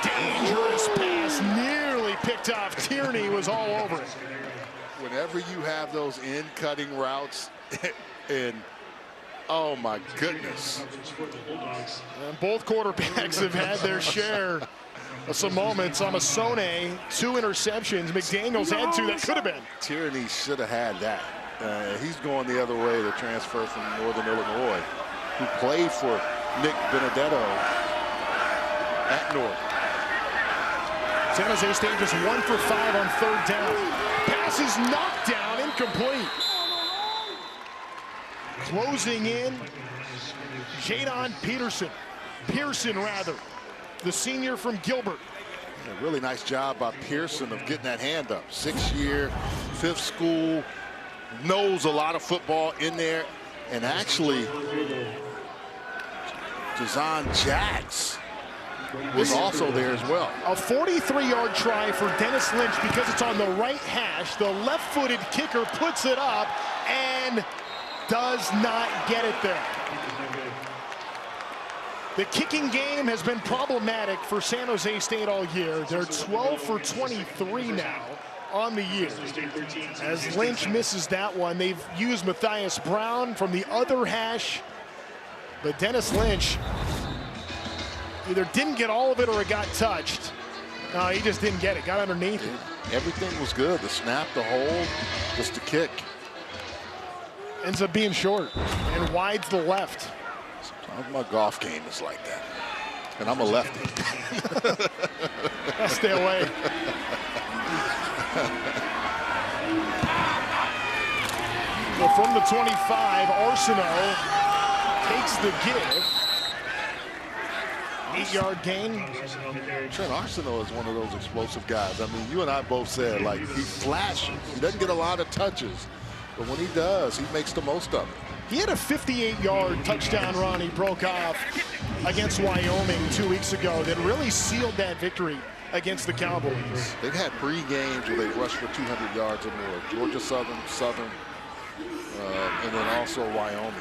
Dangerous pass, nearly picked off. Tierney was all over it. Whenever you have those in-cutting routes, and oh my goodness. And both quarterbacks have had their share of some moments. Amasone, 2 interceptions. McDaniel's had 2 that could have been. Tierney should have had that. He's going the other way, the transfer from Northern Illinois, who played for Nick Benedetto at North. San Jose State just 1 for 5 on 3rd down. Pass is knocked down, incomplete. Closing in, Jadon Pearson, the senior from Gilbert. A really nice job by Pearson of getting that hand up. 6th year, 5th school, knows a lot of football in there. And actually, Jazon Jax was also there as well. A 43-yard try for Dennis Lynch because it's on the right hash. The left-footed kicker puts it up and does not get it there. The kicking game has been problematic for San Jose State all year. They're 12 for 23 now on the year. As Lynch misses that one, they've used Matthias Brown from the other hash. But Dennis Lynch either didn't get all of it or it got touched. No, he just didn't get it, got underneath it. Everything was good. The snap, the hold, just the kick. Ends up being short and wide to the left. Sometimes my golf game is like that. And I'm a lefty. I'll stay away. Well, from the 25, Arsenault takes the give. 8-yard gain. Trent Arsenault is one of those explosive guys. I mean, you and I both said, like, he flashes. He doesn't get a lot of touches. But when he does, he makes the most of it. He had a 58-yard touchdown run he broke off against Wyoming 2 weeks ago that really sealed that victory against the Cowboys. They've had 3 games where they've rushed for 200 yards or more. Georgia Southern, and then also Wyoming.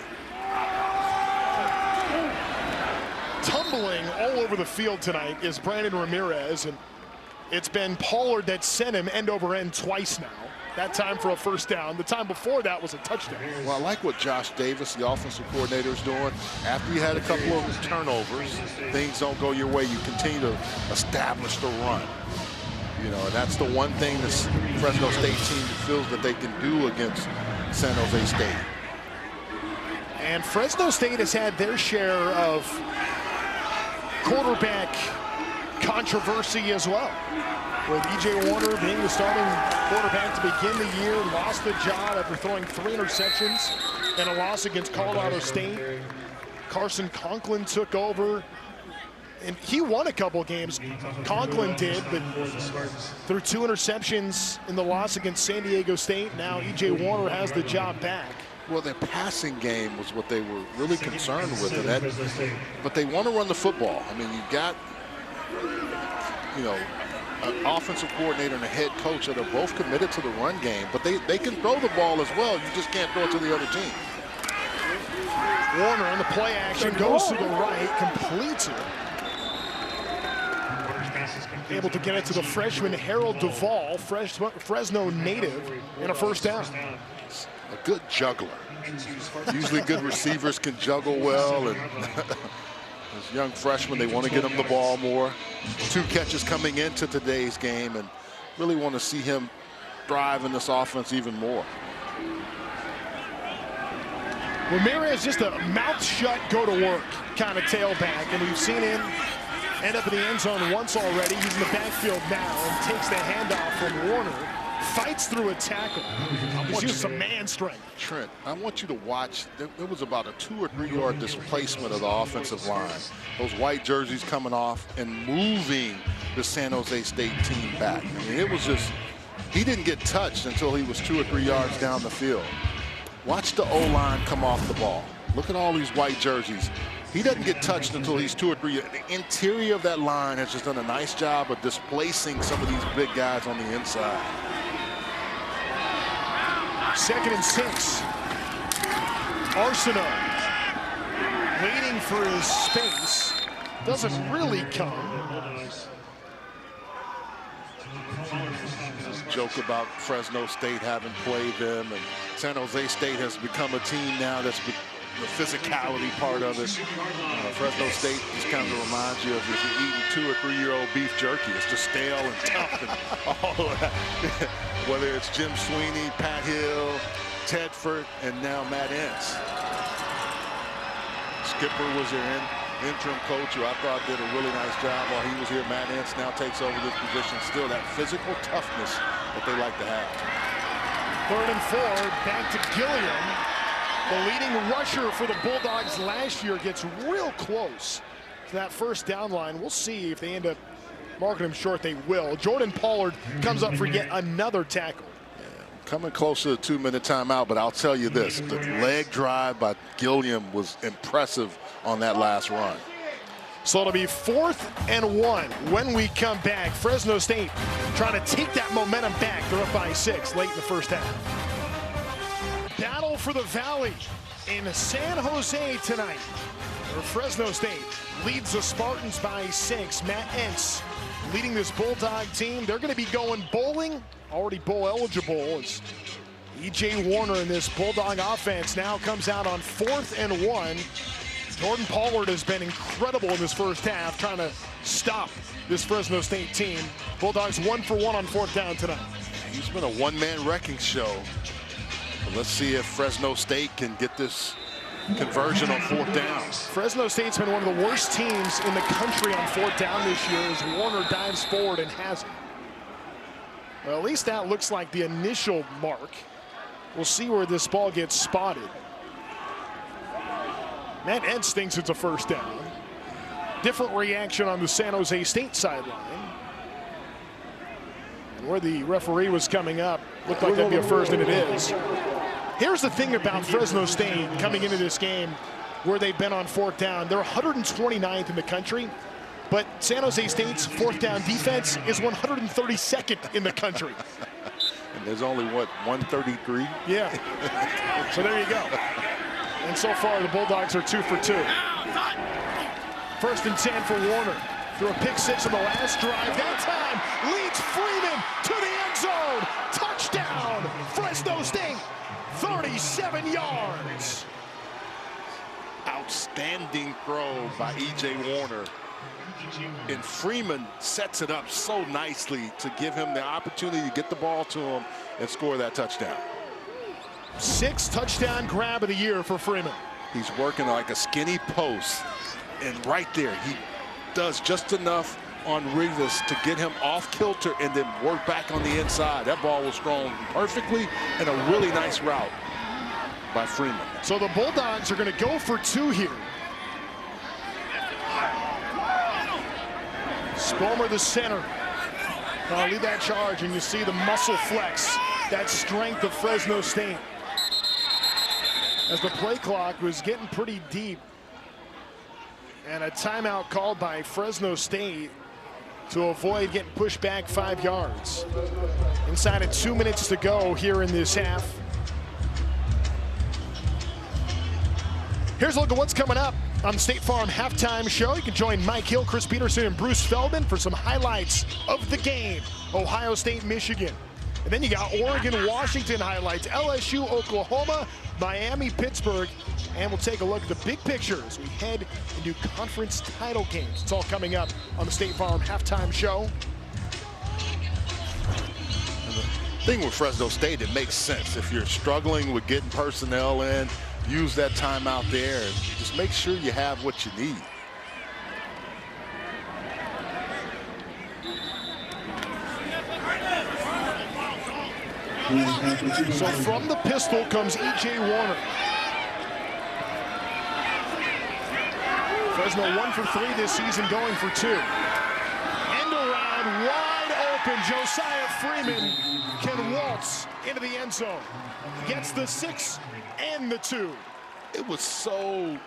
Tumbling all over the field tonight is Brandon Ramirez, and it's been Pollard that sent him end over end twice now. That time for a first down. The time before that was a touchdown. Well, I like what Josh Davis, the offensive coordinator, is doing. After you had a couple of turnovers, things don't go your way. You continue to establish the run. You know, and that's the one thing this Fresno State team feels that they can do against San Jose State. And Fresno State has had their share of quarterback controversy as well, with E.J. Warner being the starting quarterback to begin the year, lost the job after throwing 3 interceptions and a loss against Colorado State. Carson Conklin took over, and he won a couple games. Conklin did, but threw 2 interceptions in the loss against San Diego State. Now E.J. Warner has the job back. Well, their passing game was what they were really concerned with, but they want to run the football. I mean, you've got, you know, an offensive coordinator and a head coach that are both committed to the run game, but they can throw the ball as well. You just can't throw it to the other team. Warner on the play action goes to the right, completes it. Able to get it to the freshman Harold Duvall, Fresno native, and a first down. A good juggler. Usually good receivers can juggle well, and as young freshmen, they want to get him the ball more. 2 catches coming into today's game, and really want to see him thrive in this offense even more. Ramirez just a mouth shut, go to work kind of tailback, and we've seen him end up in the end zone once already. He's in the backfield now and takes the handoff from Warner. Fights through a tackle. He's used some man strength. Trent, I want you to watch. There was about a 2 or 3 yard displacement of the offensive line. Those white jerseys coming off and moving the San Jose State team back. I mean, it was just, he didn't get touched until he was 2 or 3 yards down the field. Watch the O-line come off the ball. Look at all these white jerseys. He doesn't get touched until he's 2 or 3. The interior of that line has just done a nice job of displacing some of these big guys on the inside. 2nd and 6. Arsenault waiting for his space. Doesn't really come. Joke about Fresno State having played them, and San Jose State has become a team now that's the physicality part of it. Fresno State just kind of reminds you of if you're eating 2 or 3 year old beef jerky. It's just stale and tough and all of that. Whether it's Jim Sweeney, Pat Hill, Tedford, and now Matt Entz. Skipper was their interim coach, who I thought did a really nice job while he was here. Matt Entz now takes over this position. Still that physical toughness that they like to have. 3rd and 4, back to Gilliam. The leading rusher for the Bulldogs last year gets real close to that first down line. We'll see if they end up marking him short. They will. Jordan Pollard comes up for yet another tackle. Coming close to the 2-minute timeout, but I'll tell you this, the leg drive by Gilliam was impressive on that last run. So it'll be 4th and 1 when we come back. Fresno State trying to take that momentum back. They're up by 6 late in the first half. Battle for the Valley in San Jose tonight, where Fresno State leads the Spartans by 6. Matt Entz leading this Bulldog team. They're going to be going bowling, already bowl eligible, as E.J. Warner in this Bulldog offense now comes out on 4th and 1. Jordan Pollard has been incredible in this first half, trying to stop this Fresno State team. Bulldogs 1 for 1 on 4th down tonight. He's been a one-man wrecking show. But let's see if Fresno State can get this conversion on 4th down. Fresno State's been one of the worst teams in the country on 4th down this year as Warner dives forward and has it. Well, at least that looks like the initial mark. We'll see where this ball gets spotted. Matt Entz thinks it's a first down. Different reaction on the San Jose State sideline. And where the referee was coming up, looked like that'd be a first, and it is. Here's the thing about Fresno State coming into this game, where they've been on 4th down. They're 129th in the country, but San Jose State's 4th down defense is 132nd in the country. And there's only, what, 133? Yeah. So there you go. And so far, the Bulldogs are 2 for 2. 1st and 10 for Warner. Threw a pick 6 on the last drive. That time leads Freeman to the end zone. Touchdown, Fresno State. 37 yards. Outstanding throw by E.J. Warner. And Freeman sets it up so nicely to give him the opportunity to get the ball to him and score that touchdown. 6th touchdown grab of the year for Freeman. He's working like a skinny post. And right there, he does just enough on Rivas to get him off kilter and then work back on the inside. That ball was thrown perfectly and a really nice route by Freeman. So the Bulldogs are going to go for 2 here. Spomer the center. I'll lead that charge, and you see the muscle flex, that strength of Fresno State. As the play clock was getting pretty deep, and a timeout called by Fresno State to avoid getting pushed back 5 yards. Inside of 2 minutes to go here in this half. Here's a look at what's coming up on the State Farm Halftime Show. You can join Mike Hill, Chris Peterson, and Bruce Feldman for some highlights of the game. Ohio State, Michigan. And then you got Oregon, Washington highlights, LSU, Oklahoma, Miami, Pittsburgh. And we'll take a look at the big picture as we head into conference title games. It's all coming up on the State Farm Halftime Show. The thing with Fresno State, it makes sense. If you're struggling with getting personnel in, use that time out there and just make sure you have what you need. So from the pistol comes E.J. Warner. Fresno 1 for 3 this season, going for 2. End around, wide open. Josiah Freeman can waltz into the end zone. Gets the 6 and the 2. It was so,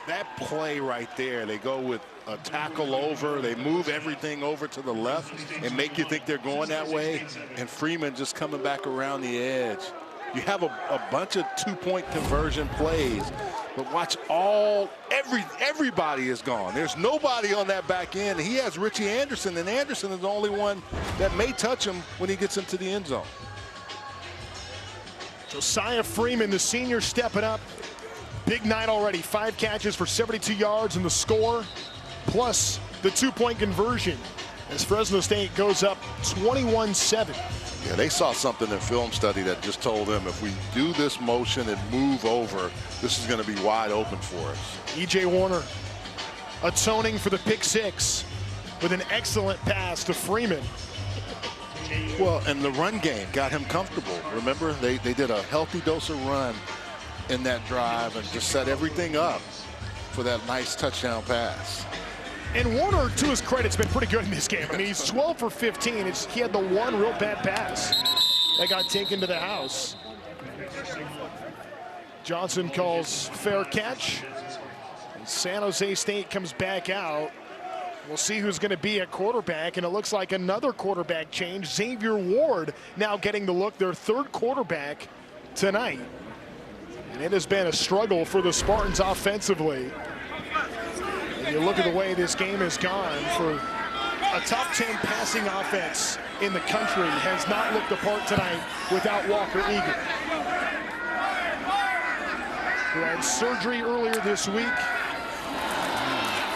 that play right there, they go with a tackle over, they move everything over to the left and make you think they're going that way, and Freeman just coming back around the edge. You have a bunch of 2-point conversion plays, but watch everybody is gone. There's nobody on that back end. He has Richie Anderson, and Anderson is the only one that may touch him when he gets into the end zone. Josiah Freeman, the senior, stepping up. Big night already. 5 catches for 72 yards in the score, plus the 2-point conversion as Fresno State goes up 21-7. Yeah, they saw something in film study that just told them if we do this motion and move over, this is going to be wide open for us. E.J. Warner atoning for the pick six with an excellent pass to Freeman. Well, and the run game got him comfortable. Remember, they did a healthy dose of run in that drive and just set everything up for that nice touchdown pass. And Warner, to his credit, has been pretty good in this game. I mean, he's 12 for 15. He had the one real bad pass that got taken to the house. Johnson calls fair catch. And San Jose State comes back out. We'll see who's going to be at quarterback, and it looks like another quarterback change. Xavier Ward now getting the look, their third quarterback tonight. And it has been a struggle for the Spartans offensively. And you look at the way this game has gone, for a top 10 passing offense in the country has not looked the part tonight without Walker Egan, who had surgery earlier this week.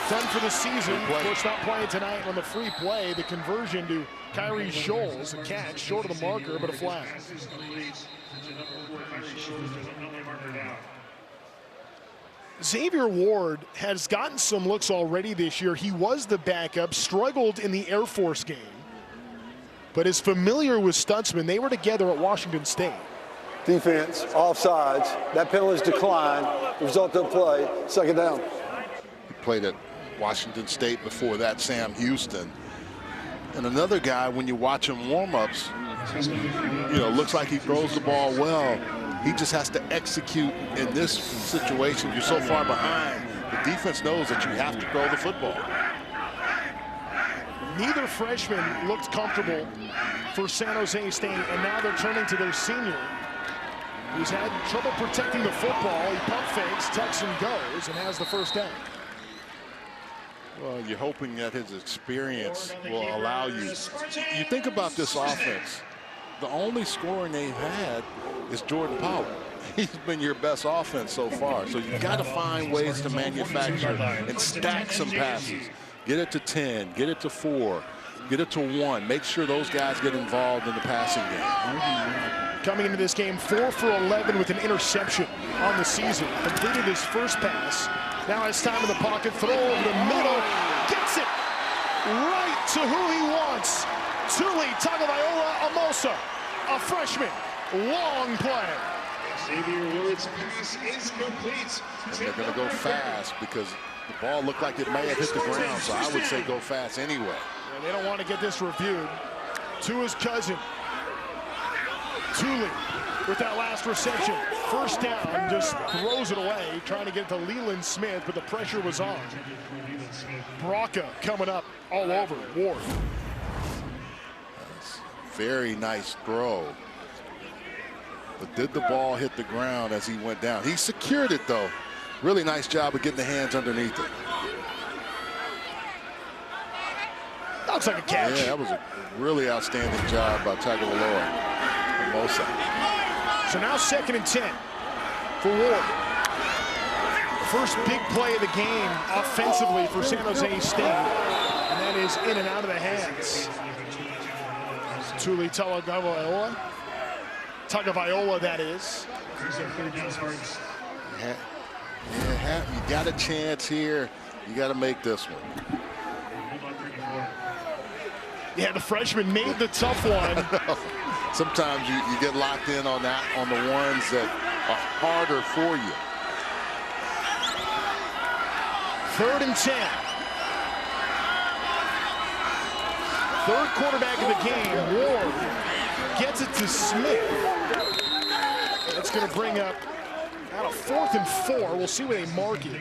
Done for the season. Of course, not playing tonight on the free play. The conversion to Kyrie Scholes, a catch short of the marker, but a flag. Xavier Ward has gotten some looks already this year. He was the backup, struggled in the Air Force game, but is familiar with Stutzman. They were together at Washington State. Defense, offsides. That penalty is declined. Result of the play, second down. He played at Washington State before that, Sam Houston. And another guy, when you watch him warm-ups, you know, looks like he throws the ball well. He just has to execute in this situation. You're so far behind. The defense knows that you have to throw the football. Neither freshman looked comfortable for San Jose State, and now they're turning to their senior, who's had trouble protecting the football. He pump fakes, tucks and goes, and has the first down. Well, you're hoping that his experience will allow you. You think about this offense. The only scoring they've had is Jordan Pollard. He's been your best offense so far. So you've got to find ways to manufacture and stack some passes. Get it to 10, get it to 4, get it to 1. Make sure those guys get involved in the passing game. Coming into this game, 4 for 11 with an interception on the season. Completed his first pass. Now has time in the pocket, throw over the middle, gets it right to who he wants. Tuli Tagovailoa Amosa, a freshman, long play. Xavier Ward's pass is complete. They're going to go fast because the ball looked like it may have hit the ground, so I would say go fast anyway. Yeah, they don't want to get this reviewed. To his cousin, Tuli, with that last reception. First down, just throws it away, trying to get to Leland Smith, but the pressure was on. Braca coming up all over Ward. Very nice throw. But did the ball hit the ground as he went down? He secured it, though. Really nice job of getting the hands underneath it. That looks like a catch. Yeah, that was a really outstanding job by Tagovailoa Amosa. So now 2nd and 10 for Ward. First big play of the game offensively for San Jose State. And that is in and out of the hands. Tuli Tagovailoa. Tagovailoa, that is. Yeah, you got a chance here. You got to make this one. Yeah, the freshman made the tough one. Sometimes you get locked in on that, on the ones that are harder for you. 3rd and 10. Third quarterback of the game, Ward, gets it to Smith. That's going to bring up out a 4th and 4. We'll see where they mark it.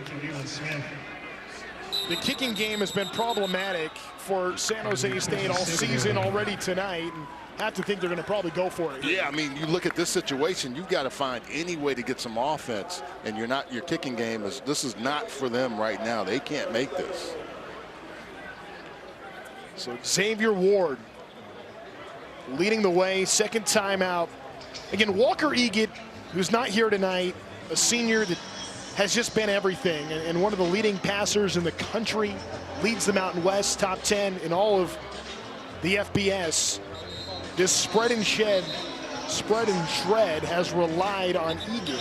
The kicking game has been problematic for San Jose State all season, already tonight, and have to think they're going to probably go for it. Yeah, I mean, you look at this situation, you've got to find any way to get some offense, and your kicking game this is not for them right now. They can't make this. So Xavier Ward leading the way, 2nd timeout. Again, Walker Egan, who's not here tonight, a senior that has just been everything, and one of the leading passers in the country, leads the Mountain West, top 10 in all of the FBS. this spread and shred has relied on Egan.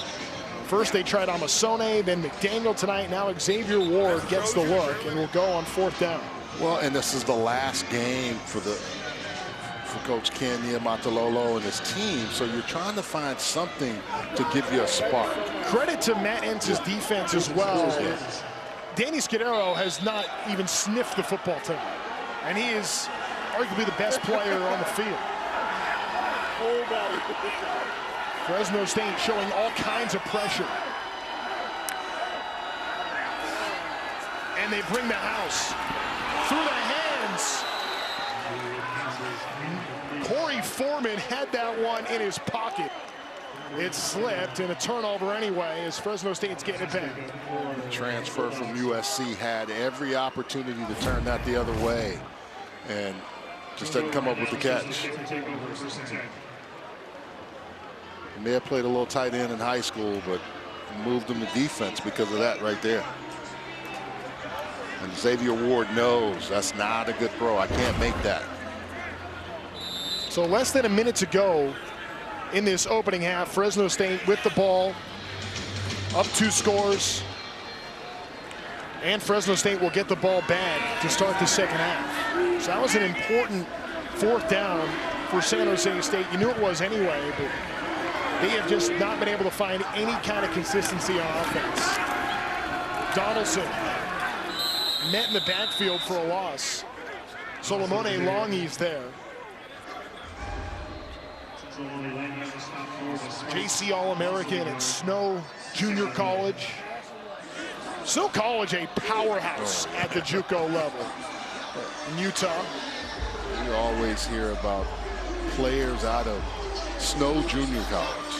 First they tried Amasone, then McDaniel tonight. Now Xavier Ward gets the look and will go on 4th down. Well, and this is the last game for Coach Ken Niumatalolo and his team, so you're trying to find something to give you a spark. Credit to Matt Entz's defense as well. Danny Scudero has not even sniffed the football tonight, and he is arguably the best player on the field. Fresno State showing all kinds of pressure. And they bring the house through the hands. Corey Foreman had that one in his pocket. It slipped, and a turnover anyway as Fresno State's getting it back. The transfer from USC had every opportunity to turn that the other way, and just doesn't come up with the catch. He may have played a little tight end in high school, but moved him to defense because of that right there. And Xavier Ward knows that's not a good throw. I can't make that. So less than a minute to go in this opening half. Fresno State with the ball, up 2 scores. And Fresno State will get the ball back to start the second half. So that was an important 4th down for San Jose State. You knew it was anyway, but they have just not been able to find any kind of consistency on offense. Donaldson met in the backfield for a loss. Solomone Longy's there. JC All-American at Snow Junior College. Snow College, a powerhouse at the JUCO level in Utah. You always hear about players out of Snow Junior College.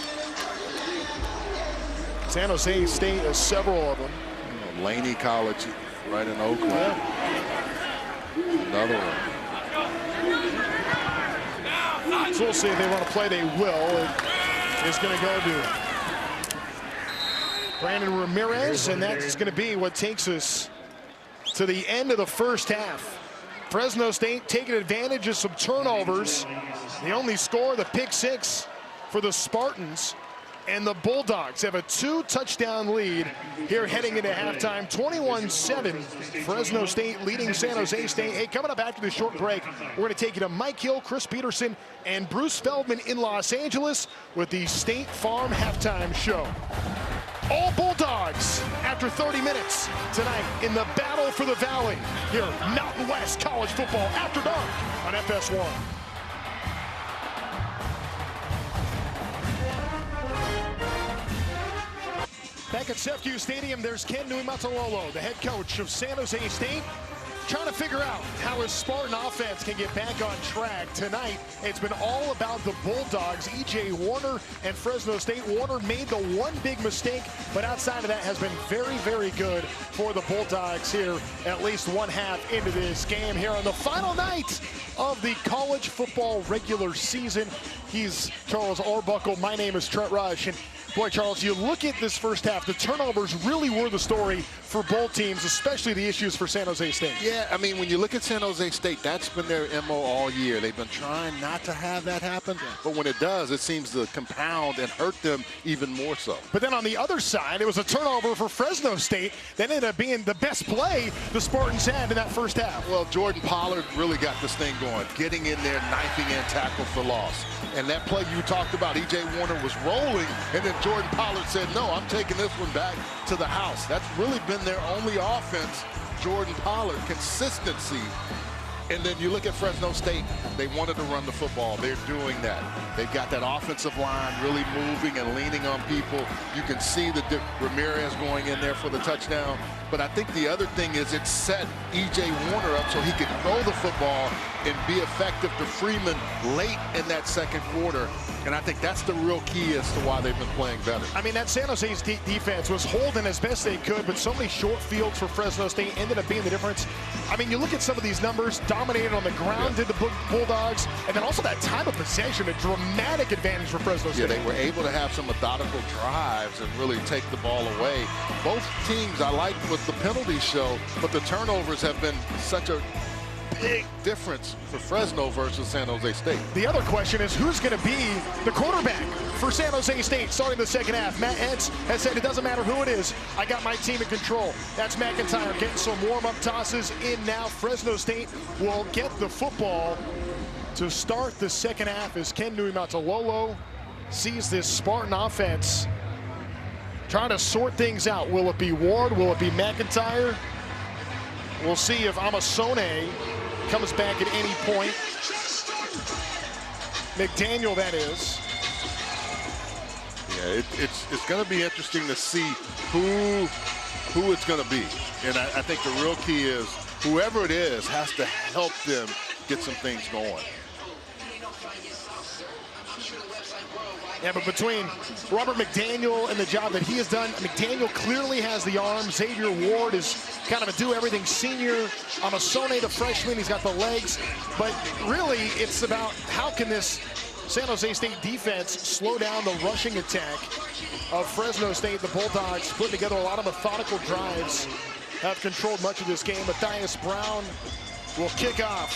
San Jose State has several of them. Laney College right in Oakland. Yeah. Another one. So we'll see if they want to play, they will. It's going to go to Brandon Ramirez, and that's going to be what takes us to the end of the first half. Fresno State taking advantage of some turnovers. The only score, the pick 6 for the Spartans. And the Bulldogs have a 2-touchdown lead here heading into halftime. 21-7, Fresno State leading San Jose State. Hey, coming up after this short break, we're going to take you to Mike Hill, Chris Peterson, and Bruce Feldman in Los Angeles with the State Farm halftime show. All Bulldogs after 30 minutes tonight in the battle for the Valley here, Mountain West College Football after dark on FS1. Back at SJSU Stadium, there's Ken Niumatalolo, the head coach of San Jose State, trying to figure out how his Spartan offense can get back on track. Tonight, it's been all about the Bulldogs. E.J. Warner and Fresno State. Warner made the one big mistake, but outside of that has been very, very good for the Bulldogs here, at least one half into this game here on the final night of the college football regular season. He's Charles Arbuckle. My name is Trent Rush. And boy, Charles, you look at this first half, the turnovers really were the story for both teams, especially the issues for San Jose State. Yeah, I mean, when you look at San Jose State, that's been their MO all year. They've been trying not to have that happen, but when it does, it seems to compound and hurt them even more so. But then on the other side, it was a turnover for Fresno State that ended up being the best play the Spartans had in that first half. Well, Jordan Pollard really got this thing going, getting in there, knifing in, tackle for loss. And that play you talked about, E.J. Warner was rolling, and then Jordan Pollard said, no, I'm taking this one back to the house. That's really been their only offense, Jordan Pollard, consistency. And then you look at Fresno State, they wanted to run the football. They're doing that. They've got that offensive line really moving and leaning on people. You can see the Ramirez going in there for the touchdown. But I think the other thing is it set E.J. Warner up so he could throw the football and be effective to Freeman late in that second quarter. And I think that's the real key as to why they've been playing better. I mean, that San Jose State defense was holding as best they could, but so many short fields for Fresno State ended up being the difference. I mean, you look at some of these numbers, dominated on the ground, did the Bulldogs, and then also that time of possession, a dramatic advantage for Fresno State. Yeah, they were able to have some methodical drives and really take the ball away. Both teams I like what the penalties show, but the turnovers have been such a big difference for Fresno versus San Jose State. The other question is who's going to be the quarterback for San Jose State starting the second half. Matt Entz has said it doesn't matter who it is. I got my team in control. That's McIntyre getting some warm-up tosses in now. Fresno State will get the football to start the second half as Ken Niumatalolo sees this Spartan offense trying to sort things out. Will it be Ward? Will it be McIntyre? We'll see if Amasone comes back at any point. McDaniel, that is. Yeah, it's going to be interesting to see who it's going to be. And I think the real key is whoever it is has to help them get some things going. Yeah, but between Robert McDaniel and the job that he has done, McDaniel clearly has the arm. Xavier Ward is kind of a do-everything senior. Amasone, the freshman, he's got the legs. But really, it's about how can this San Jose State defense slow down the rushing attack of Fresno State. The Bulldogs putting together a lot of methodical drives, have controlled much of this game. Matthias Brown will kick off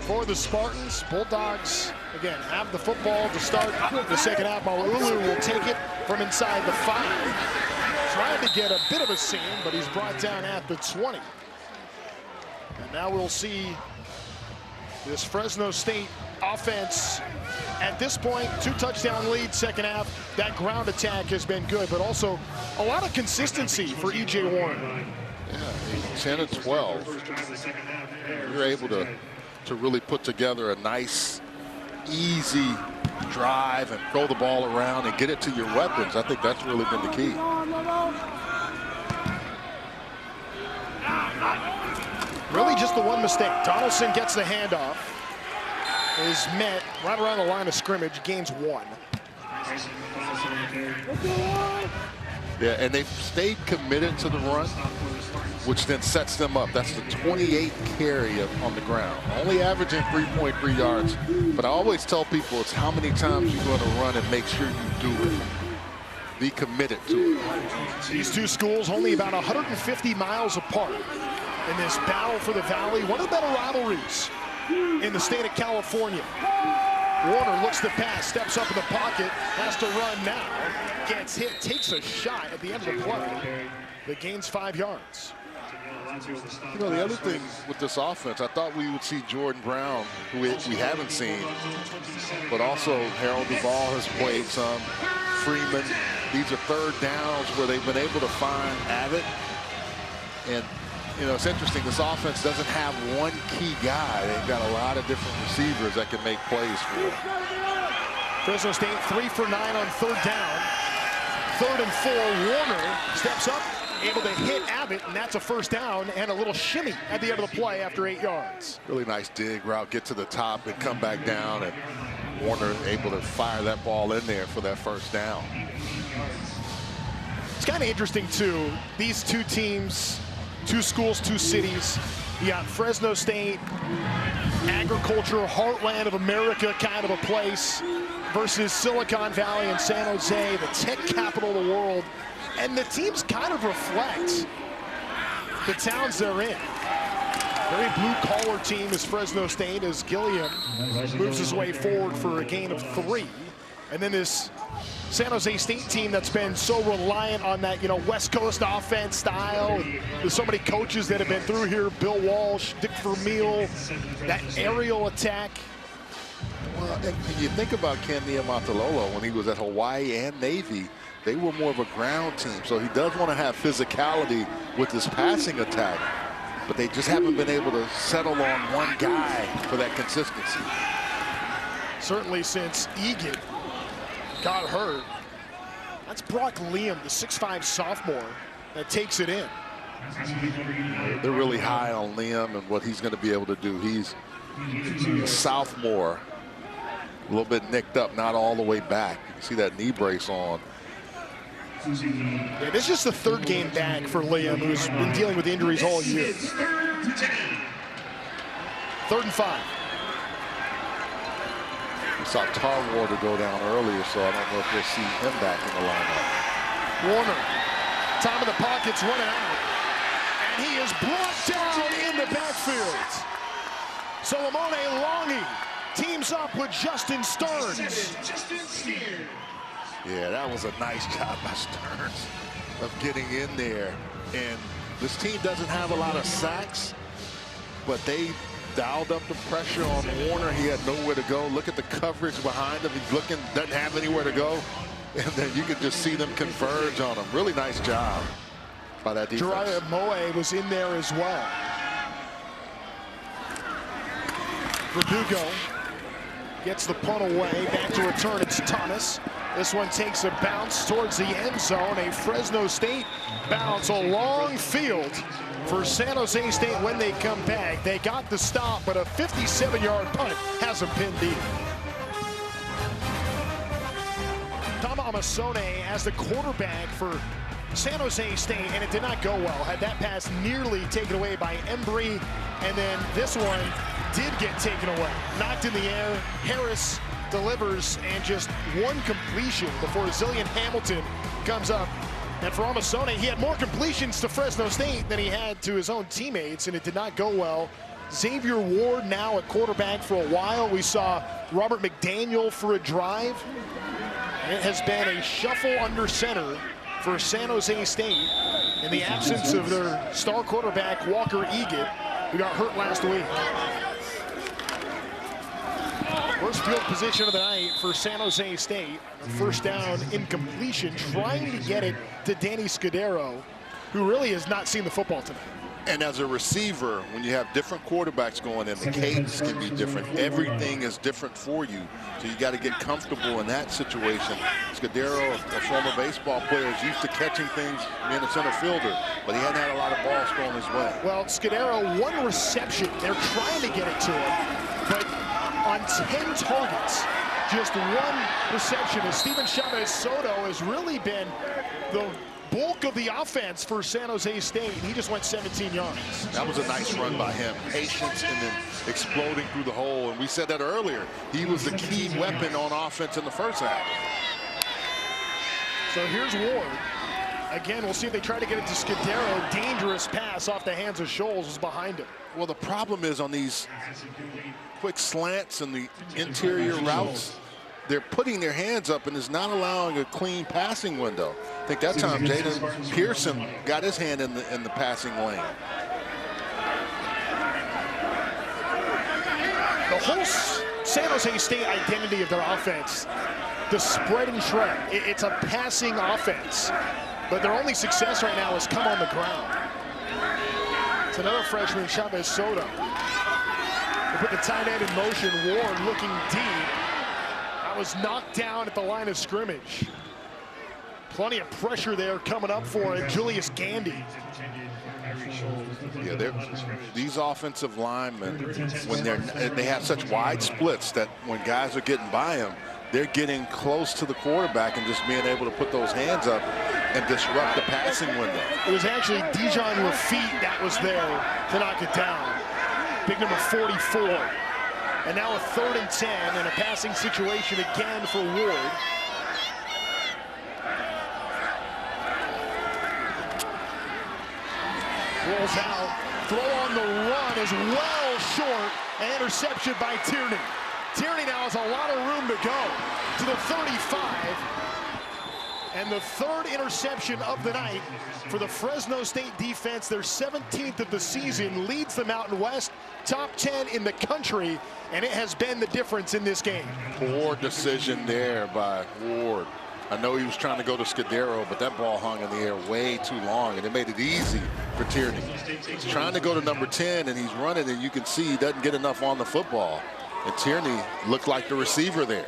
for the Spartans. Bulldogs, again, have the football to start the second half. Malulu will take it from inside the 5. Trying to get a bit of a seam, but he's brought down at the 20. And now we'll see this Fresno State offense. At this point, 2-touchdown lead, second half. That ground attack has been good, but also a lot of consistency for E.J. Warren. Yeah, 10 and 12. You're able to really put together a nice, easy drive and throw the ball around and get it to your weapons. I think that's really been the key. Really just the one mistake. Donaldson gets the handoff. Is met right around the line of scrimmage, gains 1. Yeah, and they've stayed committed to the run, which then sets them up. That's the 28th carry on the ground. Only averaging 3.3 yards. But I always tell people it's how many times you're going to run and make sure you do it. Be committed to it. These two schools only about 150 miles apart in this battle for the Valley. One of the better rivalries in the state of California. Warner looks to pass, steps up in the pocket, has to run now. Gets hit, takes a shot at the end of the play that gains 5 yards. You know, the other thing with this offense, I thought we would see Jordan Brown, who we haven't seen, but also Harold Duvall has played some, Freeman. These are third downs where they've been able to find Abbott. And, you know, it's interesting, this offense doesn't have one key guy. They've got a lot of different receivers that can make plays for them. Fresno State 3 for 9 on third down. 3rd and 4, Warner steps up, able to hit Abbott, and that's a first down and a little shimmy at the end of the play after 8 yards. Really nice dig route, get to the top and come back down, and Warner able to fire that ball in there for that first down. It's kind of interesting, too. These two teams, 2 schools, 2 cities. You got Fresno State, agricultural heartland of America kind of a place, versus Silicon Valley and San Jose, the tech capital of the world. And the teams kind of reflect the towns they're in. Very blue-collar team is Fresno State as Gilliam moves his way forward for a gain of 3. And then this San Jose State team that's been so reliant on that, you know, West Coast offense style. There's so many coaches that have been through here, Bill Walsh, Dick Vermeil, that aerial attack. Well, and you think about Ken Niumatalolo when he was at Hawaii and Navy, they were more of a ground team. So he does want to have physicality with his passing attack, but they just haven't been able to settle on one guy for that consistency. Certainly since Egan got hurt. That's Brock Liam, the 6'5" sophomore, that takes it in. They're really high on Liam and what he's going to be able to do. He's a sophomore, a little bit nicked up, not all the way back. You can see that knee brace on. Yeah, this is just the 3rd game back for Liam, who's been dealing with injuries all year. 3rd and 5. We saw Tarwater go down earlier, so I don't know if we'll see him back in the lineup. Warner, time of the pocket's running out. and he is brought down in the backfield. Solomon Longy teams up with Justin Stearns. Yeah, that was a nice job by Stearns of getting in there. And this team doesn't have a lot of sacks, but they dialed up the pressure on Warner. He had nowhere to go. Look at the coverage behind him. He's looking, doesn't have anywhere to go. And then you can just see them converge on him. Really nice job by that defense. Jariah Moe was in there as well. Verdugo gets the punt away. Back to return, it's Thomas. This one takes a bounce towards the end zone. A Fresno State bounce, a long field for San Jose State when they come back. They got the stop, but a 57-yard punt hasn't been deep. Tom Amasone as the quarterback for San Jose State, and it did not go well. Had that pass nearly taken away by Embry, and then this one did get taken away. Knocked in the air. Harris delivers, and just one completion before Zillion Hamilton comes up. And for Amasone, he had more completions to Fresno State than he had to his own teammates, and it did not go well. Xavier Ward now at quarterback for a while. We saw Robert McDaniel for a drive. And it has been a shuffle under center for San Jose State in the absence of their star quarterback, Walker Egan, who got hurt last week. Worst field position of the night for San Jose State. First down, incompletion, trying to get it to Danny Scudero, who really has not seen the football tonight. And as a receiver, when you have different quarterbacks going in, the cadence can be different. Everything is different for you. So you got to get comfortable in that situation. Scudero, a former baseball player, is used to catching things, being a center fielder, but he hadn't had a lot of balls thrown his way. Well, Scudero, one reception. They're trying to get it to him, but on 10 targets, just one reception. As Steven Chavez Soto has really been the bulk of the offense for San Jose State. He just went 17 yards. That was a nice run by him. Patience and then exploding through the hole. And we said that earlier. He was the key weapon on offense in the first half. So here's Ward. Again, we'll see if they try to get it to Scudero. Dangerous pass off the hands of Scholes is behind him. Well, the problem is on these quick slants and the interior routes, they're putting their hands up and is not allowing a clean passing window. I think that time Jaden Pearson got his hand in the passing lane. The whole San Jose State identity of their offense, the spread and shred, it's a passing offense. But their only success right now has come on the ground. It's another freshman, Chavez Soto. They put the tight end in motion. Ward looking deep. That was knocked down at the line of scrimmage. Plenty of pressure there coming up for it. Julius Gandy. Yeah, these offensive linemen, when they have such wide splits that when guys are getting by them, they're getting close to the quarterback and just being able to put those hands up and disrupt the passing window. It was actually Dijon Lafitte that was there to knock it down. Big number 44. And now a 3rd and 10 and a passing situation again for Ward. Rolls out, throw on the run is well short, and interception by Tierney. Tierney now has a lot of room to go to the 35. And the 3rd interception of the night for the Fresno State defense. Their 17th of the season, leads the Mountain West, top 10 in the country, and it has been the difference in this game. Poor decision there by Ward. I know he was trying to go to Scudero, but that ball hung in the air way too long, and it made it easy for Tierney. He's trying to go to number 10, and he's running, and you can see he doesn't get enough on the football. And Tierney looked like the receiver there.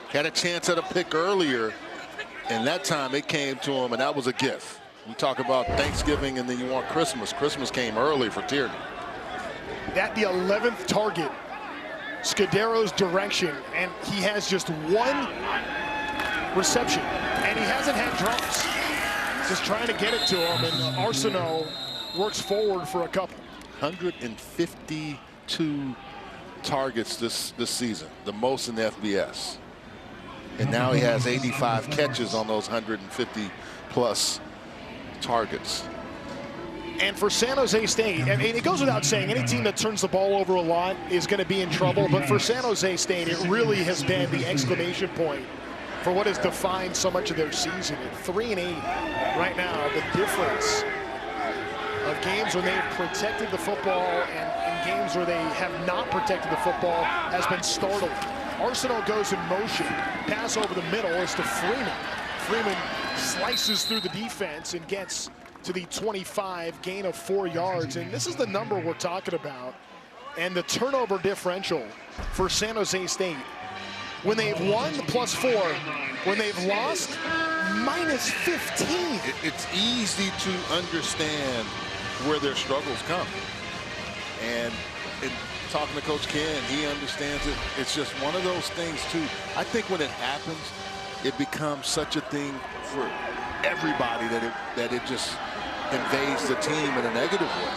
Had a chance at a pick earlier, and that time it came to him, and that was a gift. We talk about Thanksgiving, and then you want Christmas. Christmas came early for Tierney. That the 11th target, Scudero's direction, and he has just one reception, and he hasn't had drops. Just trying to get it to him, and Arsenault works forward for a couple. 152 targets this season, the most in the FBS. And now he has 85 catches on those 150 plus targets. And for San Jose State, I mean, it goes without saying, any team that turns the ball over a lot is going to be in trouble. But for San Jose State, it really has been the exclamation point for what has defined so much of their season. At 3-8 right now, the difference of games when they've protected the football and games where they have not protected the football has been startling. Arsenal goes in motion. Pass over the middle is to Freeman. Freeman slices through the defense and gets to the 25, gain of 4 yards. And this is the number we're talking about. And the turnover differential for San Jose State. When they've won, +4. When they've lost, -15. It's easy to understand where their struggles come. And talking to Coach Ken, he understands it. It's just one of those things, too. I think when it happens, it becomes such a thing for everybody that it just invades the team in a negative way.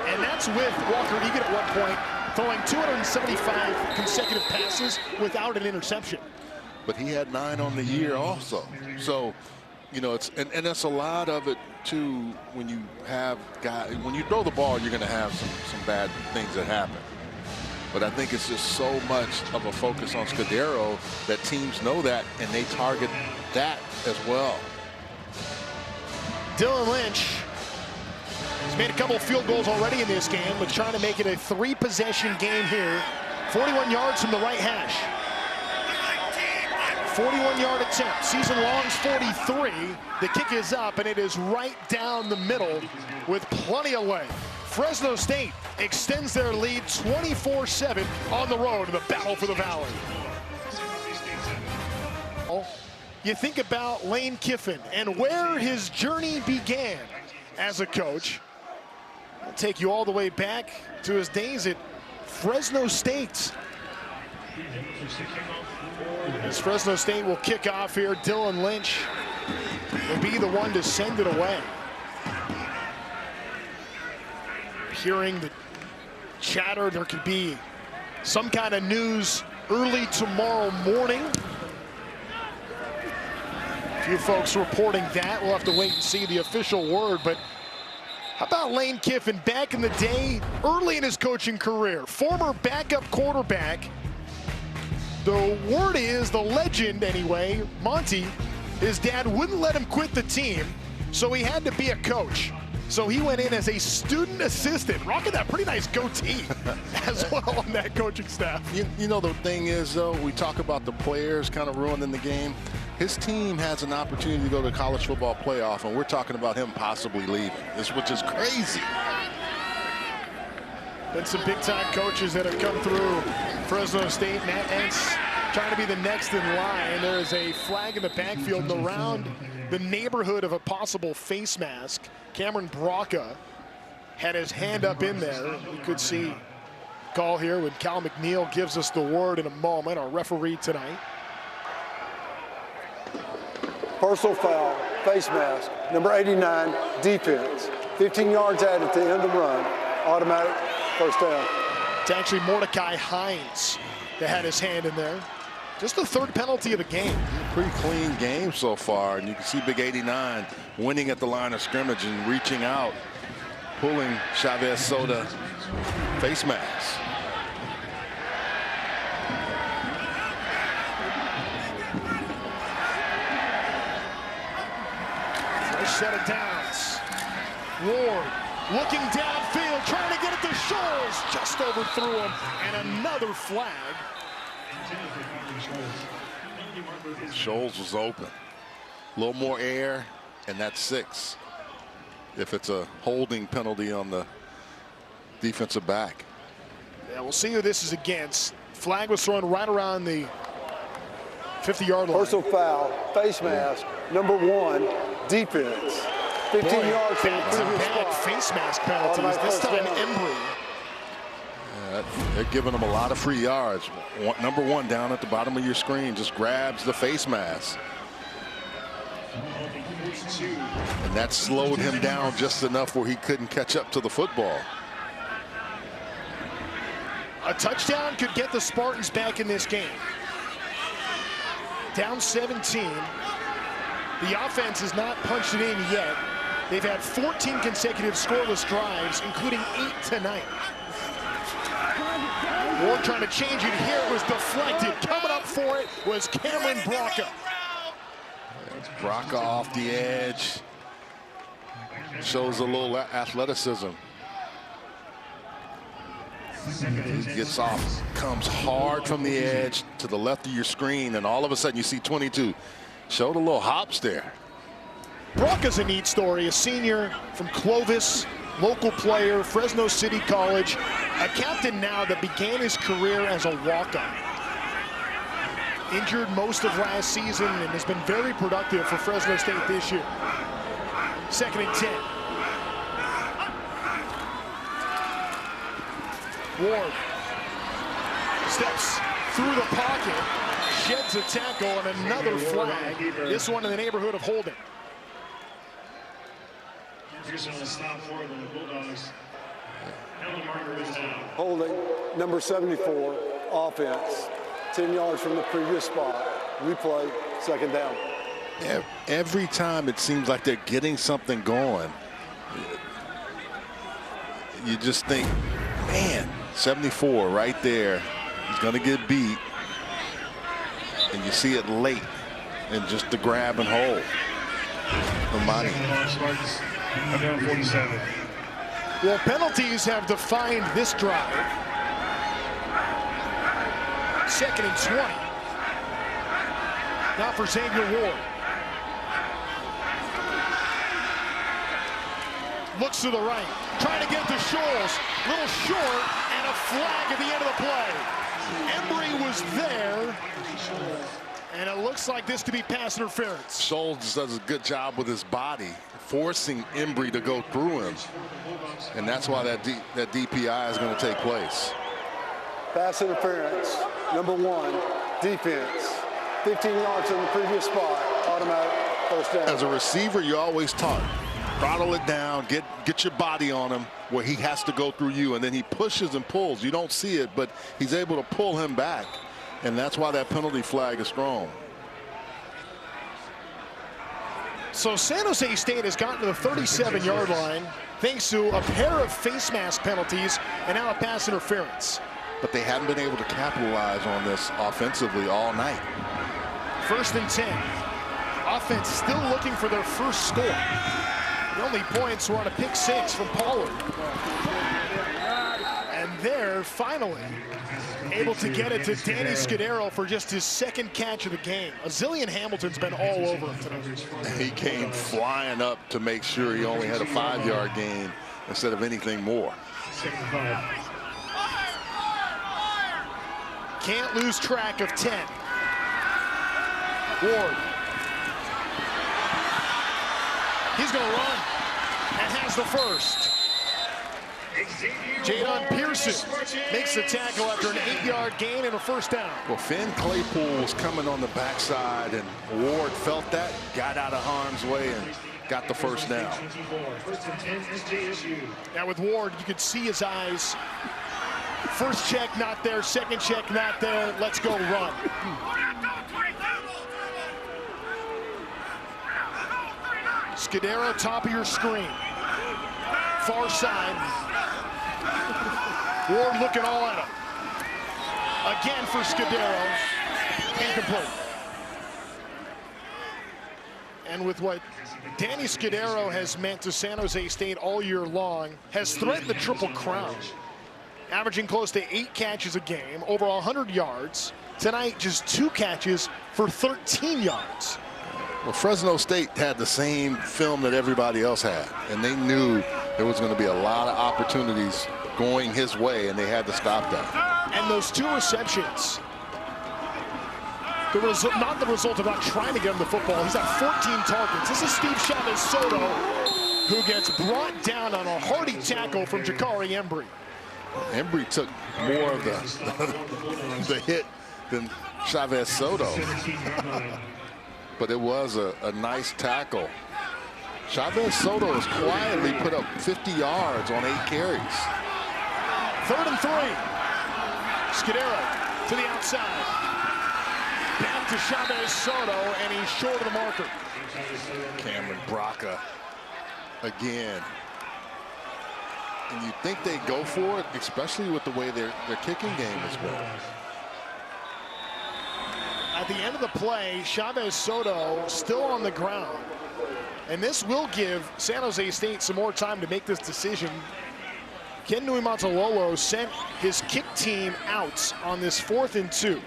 And that's with Walker Egan at one point throwing 275 consecutive passes without an interception. But he had 9 on the year also. So, you know, it's and that's a lot of it too. When you have guys, when you throw the ball, you're going to have some bad things that happen. But I think it's just so much of a focus on Scudero that teams know that, and they target that as well. Dylan Lynch has made a couple of field goals already in this game, but trying to make it a 3-possession game here. 41 yards from the right hash. 41-yard attempt. Season long's 43. The kick is up, and it is right down the middle with plenty of leg. Fresno State extends their lead 24-7 on the road to the battle for the Valley. You think about Lane Kiffin and where his journey began as a coach. I'll take you all the way back to his days at Fresno State. As Fresno State will kick off here, Dylan Lynch will be the one to send it away. Hearing the chatter, there could be some kind of news early tomorrow morning. A few folks reporting that. We'll have to wait and see the official word. But how about Lane Kiffin back in the day, early in his coaching career, former backup quarterback. The word is, the legend anyway, Monty, his dad wouldn't let him quit the team, so he had to be a coach. So he went in as a student assistant, rocking that pretty nice goatee as well on that coaching staff. You know, the thing is, though, we talk about the players kind of ruining the game. His team has an opportunity to go to the college football playoff, and we're talking about him possibly leaving, which is crazy. Been some big-time coaches that have come through Fresno State. Matt Entz trying to be the next in line. There is a flag in the backfield and around the neighborhood of a possible face mask. Cameron Braca had his hand up in there. We could see call here when Cal McNeil gives us the word in a moment, our referee tonight. Personal foul, face mask, number 89, defense. 15 yards added to end the run, automatic first down. It's actually Mordecai Hines that had his hand in there. Just the 3rd penalty of the game. Pretty clean game so far, and you can see Big 89 winning at the line of scrimmage and reaching out, pulling Chavez Soda face mask. First set of downs. Ward looking downfield, trying to get it to Scholes, just overthrew him, and another flag. Scholes was open. A little more air, and that's 6. If it's a holding penalty on the defensive back. Yeah, we'll see who this is against. Flag was thrown right around the 50-yard line. Personal foul, face mask, number 1, defense. 15 yards from the previous spot. Face mask penalties. This time Embry. They're giving them a lot of free yards. Number 1 down at the bottom of your screen just grabs the face mask. And that slowed him down just enough where he couldn't catch up to the football. A touchdown could get the Spartans back in this game. Down 17. The offense has not punched it in yet. They've had 14 consecutive scoreless drives, including 8 tonight. Ward trying to change it here. It was deflected. Coming up for it was Cameron Braca. Braca off the edge. Shows a little athleticism. He gets off, comes hard from the edge to the left of your screen, and all of a sudden you see 22. Showed a little hops there. Braca's a neat story, a senior from Clovis, local player, Fresno City College, a captain now that began his career as a walk-on. Injured most of last season and has been very productive for Fresno State this year. 2nd and 10. Ward steps through the pocket, sheds a tackle, and another flag. This one in the neighborhood of holding. Holding, number 74, offense. 10 yards from the previous spot. Replay, 2nd down. Every time it seems like they're getting something going, you just think, man, 74 right there. He's going to get beat. And you see it late and just the grab and hold. Amani. Well, penalties have defined this drive. 2nd and 20. Now for Xavier Ward. Looks to the right, trying to get to Scholes. Little short, and a flag at the end of the play. Embry was there, and it looks like this to be pass interference. Scholes does a good job with his body, forcing Embry to go through him. And that's why that DPI is going to take place. Pass interference, number 1, defense. 15 yards in the previous spot, automatic 1st down. As a receiver, you always taught, throttle it down, get your body on him where he has to go through you, and then he pushes and pulls. You don't see it, but he's able to pull him back, and that's why that penalty flag is thrown. So San Jose State has gotten to the 37-yard line thanks to a pair of face mask penalties and now a pass interference. But they haven't been able to capitalize on this offensively all night. 1st and 10. Offense still looking for their first score. The only points were on a pick 6 from Pollard. And they're finally able to get it to Danny Scudero for just his 2nd catch of the game. Azillian Hamilton's been all over him tonight. He came flying up to make sure he only had a 5-yard gain instead of anything more. Can't lose track of 10. Ward. He's going to run and has the first. Jadon Pearson makes the tackle after an 8-yard gain and a 1st down. Well, Finn Claypool was coming on the backside, and Ward felt that, got out of harm's way, and got the 1st down. Now with Ward, you could see his eyes. 1st check not there, 2nd check not there. Let's go run. Scudero, top of your screen. Far side. Ward looking all at him. Again for Scudero. Incomplete. And with what Danny Scudero has meant to San Jose State all year long, has threatened the Triple Crown. Averaging close to 8 catches a game, over 100 yards. Tonight, just 2 catches for 13 yards. Well, Fresno State had the same film that everybody else had, and they knew there was going to be a lot of opportunities going his way, and they had to stop that. And those 2 receptions, not the result of not trying to get him the football. He's at 14 targets. This is Steve Chavez Soto, who gets brought down on a hearty tackle from Jakari Embry. Embry took more of the hit than Chavez Soto. But it was a nice tackle. Chavez Soto has quietly put up 50 yards on 8 carries. 3rd and 3. Scudero to the outside. Back to Chavez Soto, and he's short of the marker. Cameron Braca again. And you think they go for it, especially with the way their kicking game has been. At the end of the play, Chavez Soto still on the ground. And this will give San Jose State some more time to make this decision. Ken Nui-Montalolo sent his kick team out on this 4th and 2.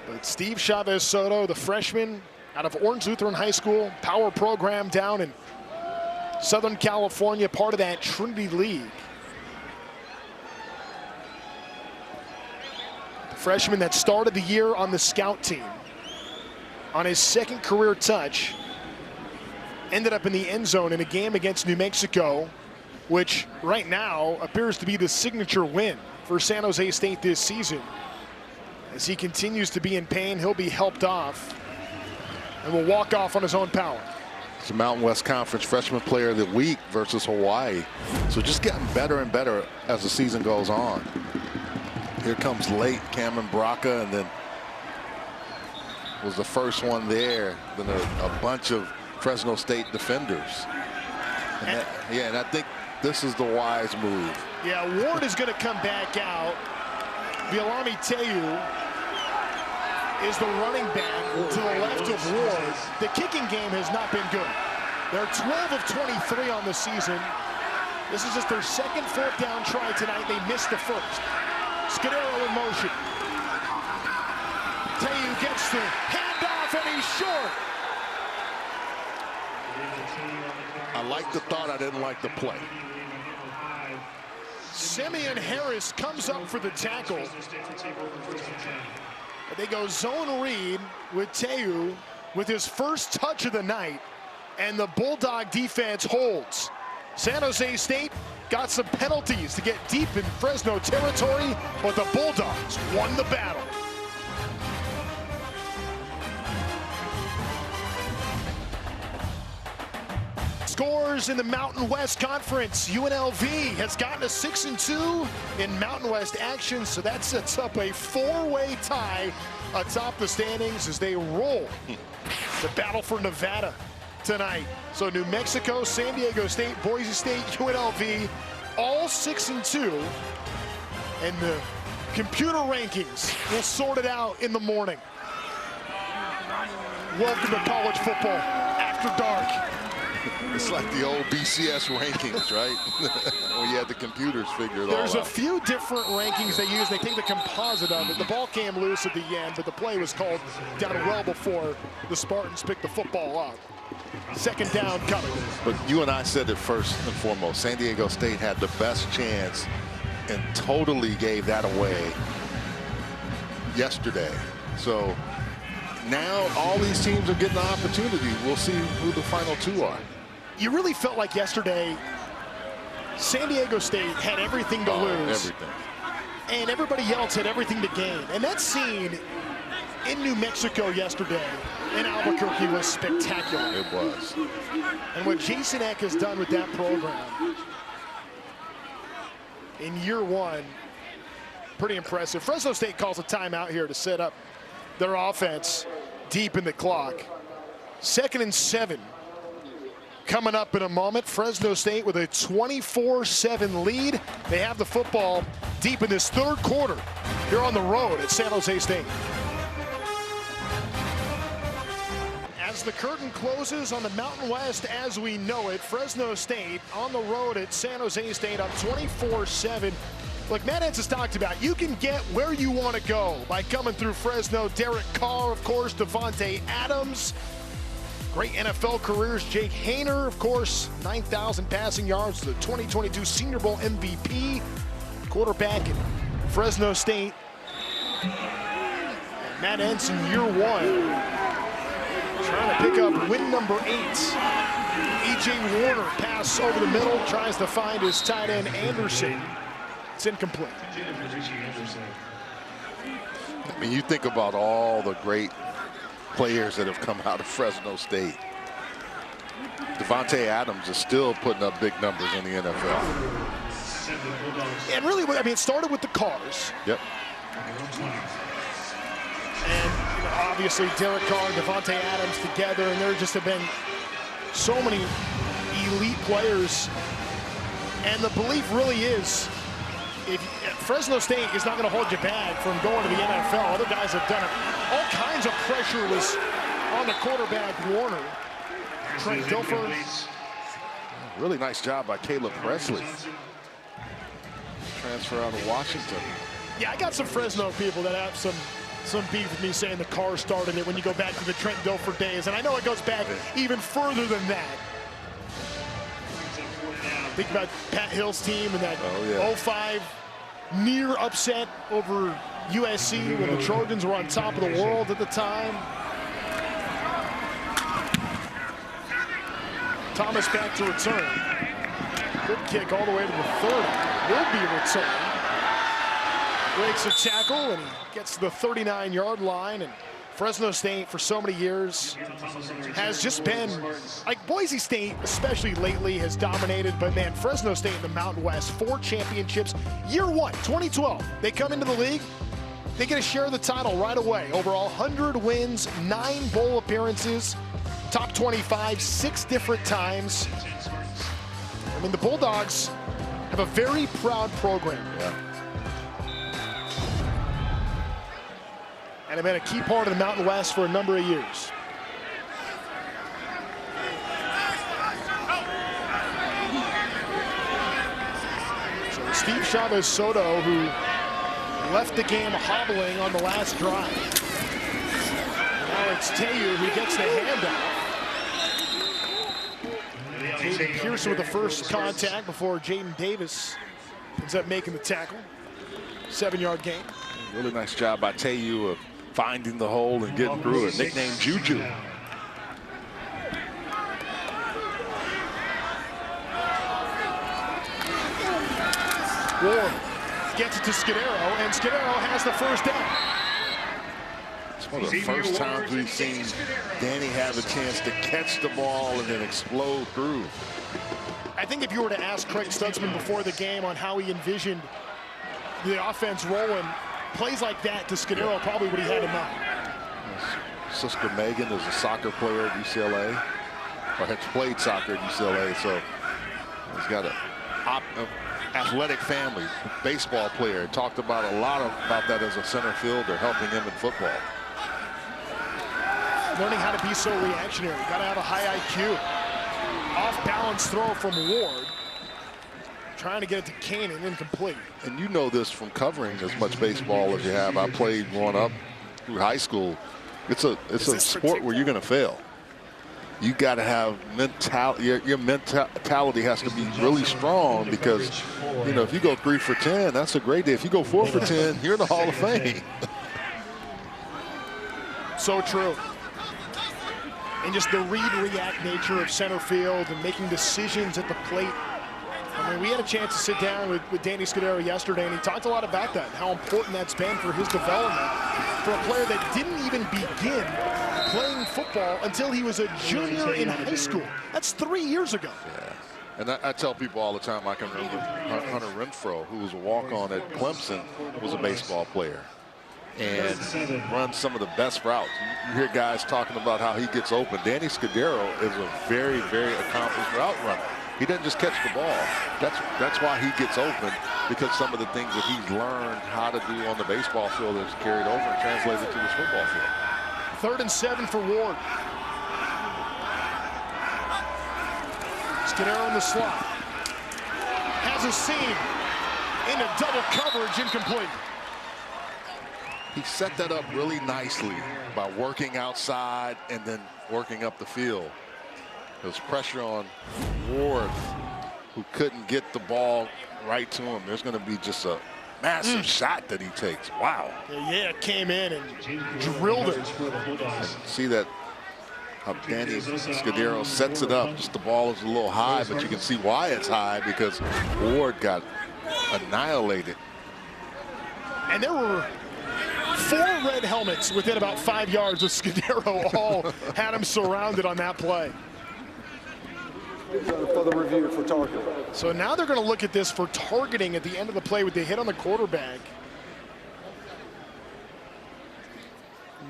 But Steve Chavez Soto, the freshman out of Orange Lutheran High School, power program down in Southern California, part of that Trinity League. The freshman that started the year on the scout team. On his 2nd career touch, ended up in the end zone in a game against New Mexico, which right now appears to be the signature win for San Jose State this season. As he continues to be in pain, he'll be helped off and will walk off on his own power. It's the Mountain West Conference Freshman Player of the Week versus Hawaii. So just getting better and better as the season goes on. Here comes late Cameron Braca, and then was the first one there. Then a bunch of Fresno State defenders. And I think this is the wise move. Yeah, Ward is going to come back out. Vialami Teyu is the running back to the left of Ward. The kicking game has not been good. They're 12 of 23 on the season. This is just their 2nd 4th down try tonight. They missed the 1st. Scudero in motion. Teyu gets the handoff and he's short. I like the thought, I didn't like the play. Simeon Harris comes up for the tackle. They go zone read with Teyu with his first touch of the night, and the Bulldog defense holds. San Jose State got some penalties to get deep in Fresno territory, but the Bulldogs won the battle. Scores in the Mountain West Conference. UNLV has gotten a 6-2 in Mountain West action, so that sets up a 4-way tie atop the standings as they roll the battle for Nevada tonight. So New Mexico, San Diego State, Boise State, UNLV, all 6-2, and the computer rankings will sort it out in the morning. Welcome to college football after dark. It's like the old BCS rankings, right? When you had the computers figure it all out. There's a few different rankings they use. They take the composite of it. The ball came loose at the end, but the play was called down well before the Spartans picked the football up. 2nd down coming. But you and I said it first and foremost. San Diego State had the best chance and totally gave that away yesterday. So now all these teams are getting an opportunity. We'll see who the final 2 are. You really felt like yesterday San Diego State had everything to lose. Everything. And everybody else had everything to gain. And that scene in New Mexico yesterday in Albuquerque was spectacular. It was. And what Jason Eck has done with that program in year 1, pretty impressive. Fresno State calls a timeout here to set up their offense deep in the clock. 2nd and 7 coming up in a moment. Fresno State with a 24-7 lead. They have the football deep in this 3rd quarter here on the road at San Jose State. As the curtain closes on the Mountain West as we know it, Fresno State on the road at San Jose State up 24-7. Like Matt Entz has talked about, you can get where you want to go by coming through Fresno. Derek Carr, of course, Devontae Adams. Great NFL careers. Jake Haener, of course, 9,000 passing yards, the 2022 Senior Bowl MVP. Quarterback at Fresno State. And Matt Entz in year 1. Trying to pick up win number 8. E.J. Warner pass over the middle. Tries to find his tight end, Anderson. It's incomplete. I mean, you think about all the great players that have come out of Fresno State. Devontae Adams is still putting up big numbers in the NFL. And really, I mean, it started with the Cars. Yep. And you know, obviously Derek Carr and Devontae Adams together, and there just have been so many elite players. And the belief really is, if Fresno State is not going to hold you back from going to the NFL. Other guys have done it. All kinds of pressure was on the quarterback, Warner. Trent Dilfer. Really nice job by Caleb Presley. Transfer out of Washington. Yeah, I got some Fresno people that have some beef with me saying the car started it when you go back to the Trent Dilfer days. And I know it goes back even further than that. Think about Pat Hill's team and that 05 near upset over USC when the Trojans were on top of the world at the time. Thomas back to return. Good kick all the way to the 30. Will be returned. Breaks a tackle and he gets to the 39-yard line. And Fresno State, for so many years, has just been, like Boise State, especially lately, has dominated. But man, Fresno State in the Mountain West, 4 championships. Year 1, 2012, they come into the league. They get a share of the title right away. Overall, 100 wins, 9 bowl appearances, top 25, 6 different times. I mean, the Bulldogs have a very proud program. Yeah. And have been a key part of the Mountain West for a number of years. So Steve Chavez Soto, who left the game hobbling on the last drive. Now it's Teyu who gets the handoff. Jaden Pearson with the first contact before Jaden Davis ends up making the tackle. 7-yard gain. Really nice job by Teyu of finding the hole and getting through it. Nicknamed Juju. Ward gets it to Scudero, and Scudero has the first down. It's one of the first times we've seen Danny have a chance to catch the ball and then explode through. I think if you were to ask Craig Stutzman before the game on how he envisioned the offense rolling, plays like that to Scudero probably what he had in mind. Sister Megan is a soccer player at UCLA, or has played soccer at UCLA, so he's got an athletic family, baseball player. Talked about a lot about that as a center fielder, helping him in football. Learning how to be so reactionary. Got to have a high IQ. Off-balance throw from Ward. Trying to get it to Kane and incomplete. And you know this from covering as much baseball as you have. I played growing up through high school. It's a sport where you're going to fail. You got to have mentality. Your mentality has to be really strong because, you know, if you go 3 for 10, that's a great day. If you go 4 for 10, you're in the Hall of Fame. So true. And just the read-react nature of center field and making decisions at the plate. I mean, we had a chance to sit down with Danny Scudero yesterday, and he talked a lot about that, how important that's been for his development, for a player that didn't even begin playing football until he was a junior in high school. That's 3 years ago. Yeah. And I tell people all the time, I can remember Hunter Renfro, who was a walk-on at Clemson, was a baseball player and runs some of the best routes. You hear guys talking about how he gets open. Danny Scudero is a very, very accomplished route runner. He doesn't just catch the ball. That's why he gets open, because some of the things that he's learned how to do on the baseball field is carried over and translated to this football field. 3rd and 7 for Ward. Scudero in the slot. Has a seam into double coverage, incomplete. He set that up really nicely by working outside and then working up the field. There's pressure on Ward, who couldn't get the ball right to him. There's going to be just a massive shot that he takes. Wow. Yeah, it came in and drilled it. And see that how Danny Scudero sets it up. Just the ball is a little high, but you can see why it's high, because Ward got annihilated. And there were 4 red helmets within about 5 yards of Scudero. All had him surrounded on that play. For the review for targeting. So now they're going to look at this for targeting at the end of the play with the hit on the quarterback.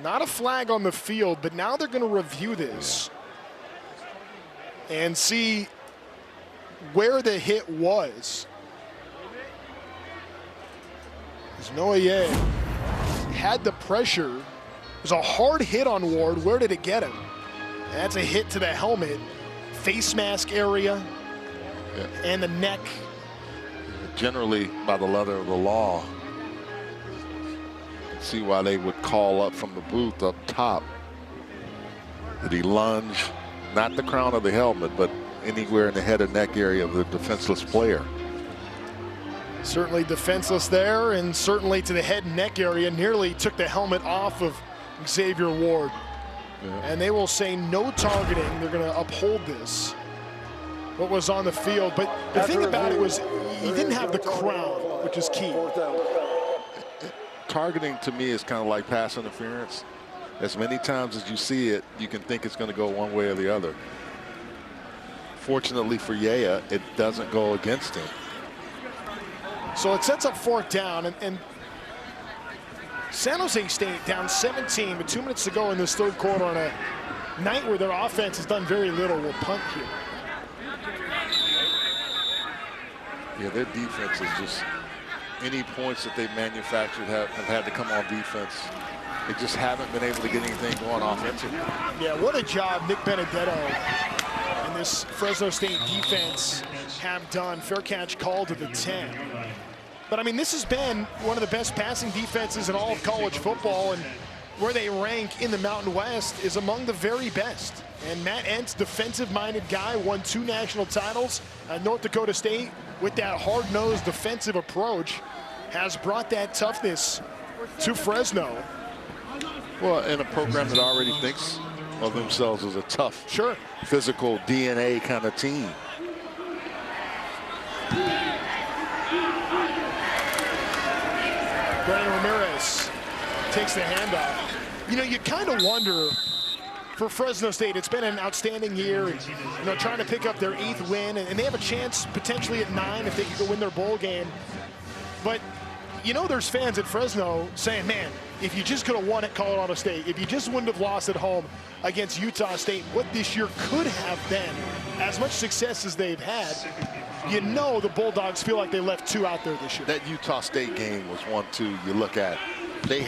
Not a flag on the field, but now they're going to review this. and see where the hit was. As Noye had the pressure. It was a hard hit on Ward. Where did it get him? That's a hit to the helmet, face mask area, and the neck. Generally, by the letter of the law, see why they would call up from the booth up top. Did he lunge, not the crown of the helmet, but anywhere in the head and neck area of the defenseless player? Certainly defenseless there, and certainly to the head and neck area. Nearly took the helmet off of Xavier Ward. And they will say no targeting. They're going to uphold this. What was on the field. But the thing about it was he didn't have the crown, which is key. Targeting to me is kind of like pass interference. As many times as you see it, you can think it's going to go one way or the other. Fortunately for Yaya, it doesn't go against him. So it sets up 4th down, and San Jose State down 17 with 2 minutes to go in this 3rd quarter on a night where their offense has done very little. Will punt here. Yeah, their defense is just, any points that they've manufactured have had to come on defense. They just haven't been able to get anything going offensively. Yeah, what a job Nick Benedetto and this Fresno State defense have done. Fair catch called to the 10. But I mean, this has been one of the best passing defenses in all of college football, and where they rank in the Mountain West is among the very best. And Matt Entz, defensive-minded guy, won 2 national titles at North Dakota State with that hard-nosed defensive approach, has brought that toughness to Fresno. Well, in a program that already thinks of themselves as a tough, physical DNA kind of team. Brandon Ramirez takes the handoff. You know, you kind of wonder for Fresno State, it's been an outstanding year, and, you know, trying to pick up their 8th win, and they have a chance potentially at 9 if they could go win their bowl game. But, you know, there's fans at Fresno saying, man, if you just could have won at Colorado State, if you just wouldn't have lost at home against Utah State, what this year could have been, as much success as they've had, you know the Bulldogs feel like they left 2 out there this year. That Utah State game was one, too, you look at. They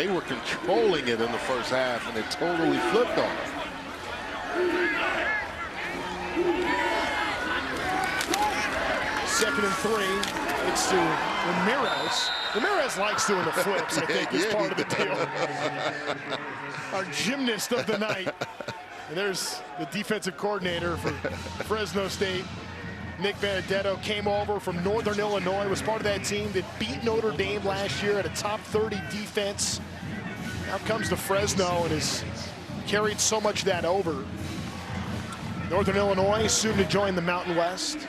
were controlling it in the first half, and it totally flipped on them. Second and 3. It's to Ramirez. Ramirez likes doing the flips, I think, is part of the deal. Our gymnast of the night. And there's the defensive coordinator for Fresno State. Nick Benedetto came over from Northern Illinois, was part of that team that beat Notre Dame last year at a top 30 defense. Now comes to Fresno and has carried so much of that over. Northern Illinois soon to join the Mountain West.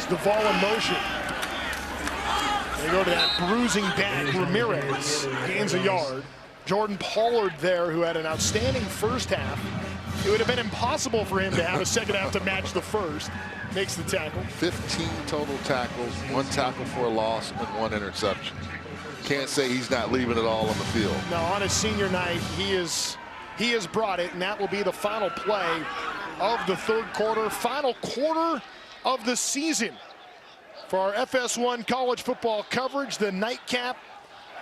Duvall in motion. They go to that bruising back. Ramirez gains a yard. Jordan Pollard there, who had an outstanding first half. It would have been impossible for him to have a second half to match the first. Makes the tackle. 15 total tackles, 1 tackle for a loss, and 1 interception. Can't say he's not leaving it all on the field. No, on his senior night, he has brought it, and that will be the final play of the 3rd quarter. Final quarter of the season for our FS1 college football coverage, the nightcap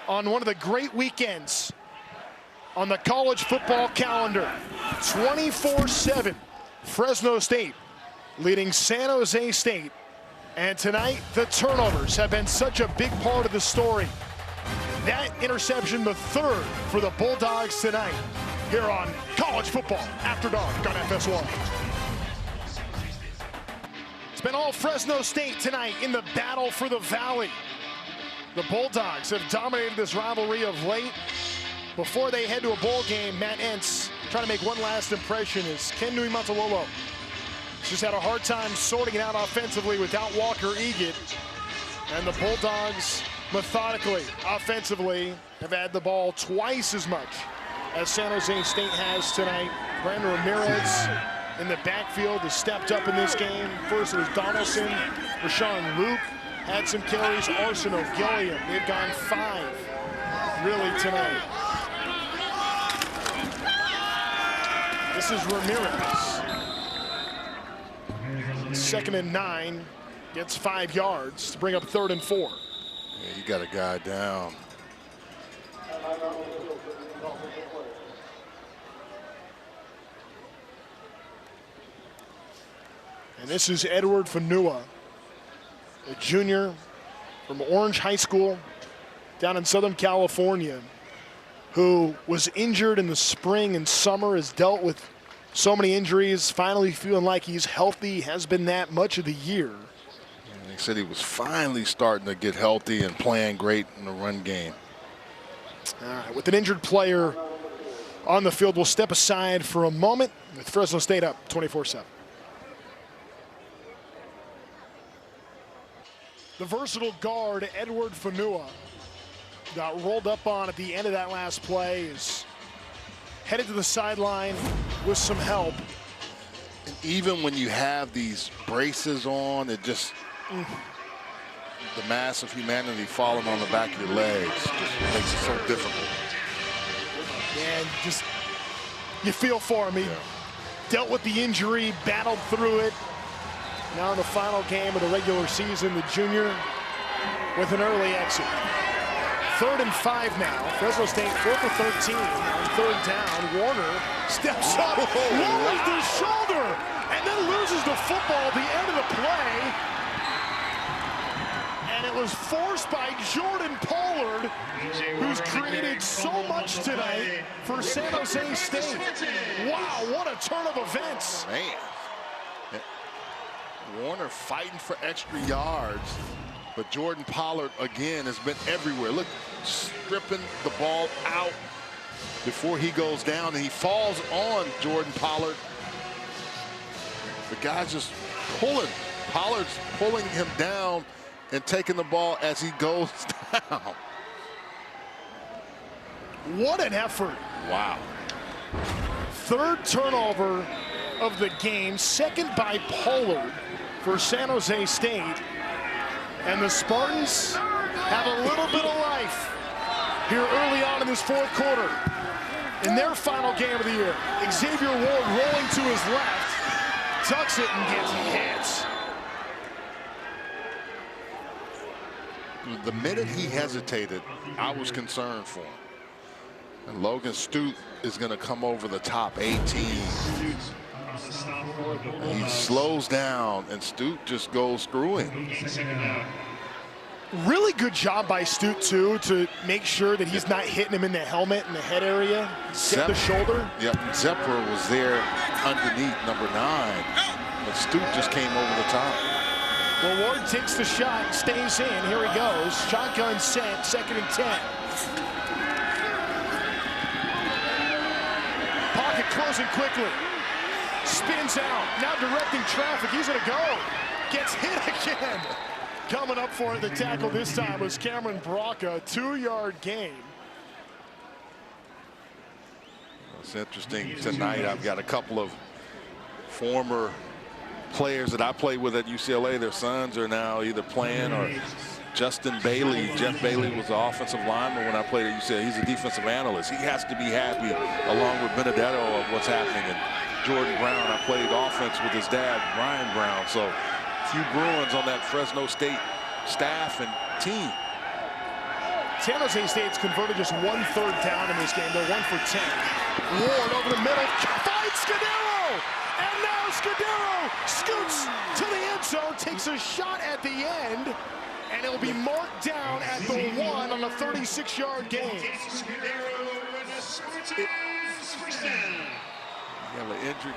on one of the great weekends on the college football calendar. 24-7, Fresno State leading San Jose State. And tonight, the turnovers have been such a big part of the story. That interception, the 3rd for the Bulldogs tonight, here on College Football After Dark on FS1. It's been all Fresno State tonight in the battle for the Valley. The Bulldogs have dominated this rivalry of late. Before they head to a bowl game, Matt Entz trying to make one last impression as Ken Nui-Matalolo just had a hard time sorting it out offensively without Walker Egan. And the Bulldogs, methodically, offensively, have had the ball twice as much as San Jose State has tonight. Brandon Ramirez in the backfield has stepped up in this game. First it was Donaldson, Rashawn Luke had some carries, Arsenal, Gilliam. They've gone 5 really tonight. This is Ramirez. 2nd and 9, gets 5 yards to bring up 3rd and 4. Yeah, you got a guy down. And this is Edward Fanua, a junior from Orange High School down in Southern California, who was injured in the spring and summer, has dealt with so many injuries, finally feeling like he's healthy, has been that much of the year. Yeah, they said he was finally starting to get healthy and playing great in the run game. All right, with an injured player on the field, we'll step aside for a moment with Fresno State up 24-7. The versatile guard, Edward Fanua, got rolled up on at the end of that last play, is headed to the sideline with some help. And even when you have these braces on, it just, the mass of humanity falling on the back of your legs just makes it so difficult. And just, you feel for me. Yeah. Dealt with the injury, battled through it. Now in the final game of the regular season, the junior with an early exit. 3rd and 5 now. Fresno State 4 for 13 on 3rd down. Warner steps up, lowers the shoulder, and then loses the football at the end of the play. And it was forced by Jordan Pollard, who's created so much tonight for San Jose State. Wow, what a turn of events. Man. Warner fighting for extra yards, but Jordan Pollard again has been everywhere. Look, stripping the ball out before he goes down, and he falls on Jordan Pollard. The guy's just pulling. Pollard's pulling him down and taking the ball as he goes down. What an effort. Wow. 3rd turnover of the game, 2nd by Pollard for San Jose State. And the Spartans have a little bit of life here early on in this 4th quarter. In their final game of the year, Xavier Ward rolling to his left, tucks it and gets hit. The minute he hesitated, I was concerned for him. And Logan Stute is going to come over the top 18. And he slows down, and Stute just goes through him. Really good job by Stute, too, to make sure that he's not hitting him in the helmet, in the head area, get the shoulder. Yep, Zepper was there underneath number 9, but Stute just came over the top. Well, Ward takes the shot, stays in. Here he goes. Shotgun set, 2nd and 10. Pocket closing quickly. Spins out. Now directing traffic. He's going to go. Gets hit again. Coming up for it, the tackle this time was Cameron Braca. 2-yard gain. It's interesting. Tonight I've got a couple of former players that I played with at UCLA. Their sons are now either playing or Justin Bailey. Jeff Bailey was the offensive lineman when I played at UCLA. He's a defensive analyst. He has to be happy along with Benedetto of what's happening. And Jordan Brown, I played offense with his dad, Brian Brown. So a few Bruins on that Fresno State staff and team. San Jose State's converted just 1 3rd down in this game. They're 1 for 10. Ward over the middle, finds Scudero! And now Scudero scoots to the end zone, takes a shot at the end, and it'll be marked down at the 1 on a 36-yard gain. You have an injured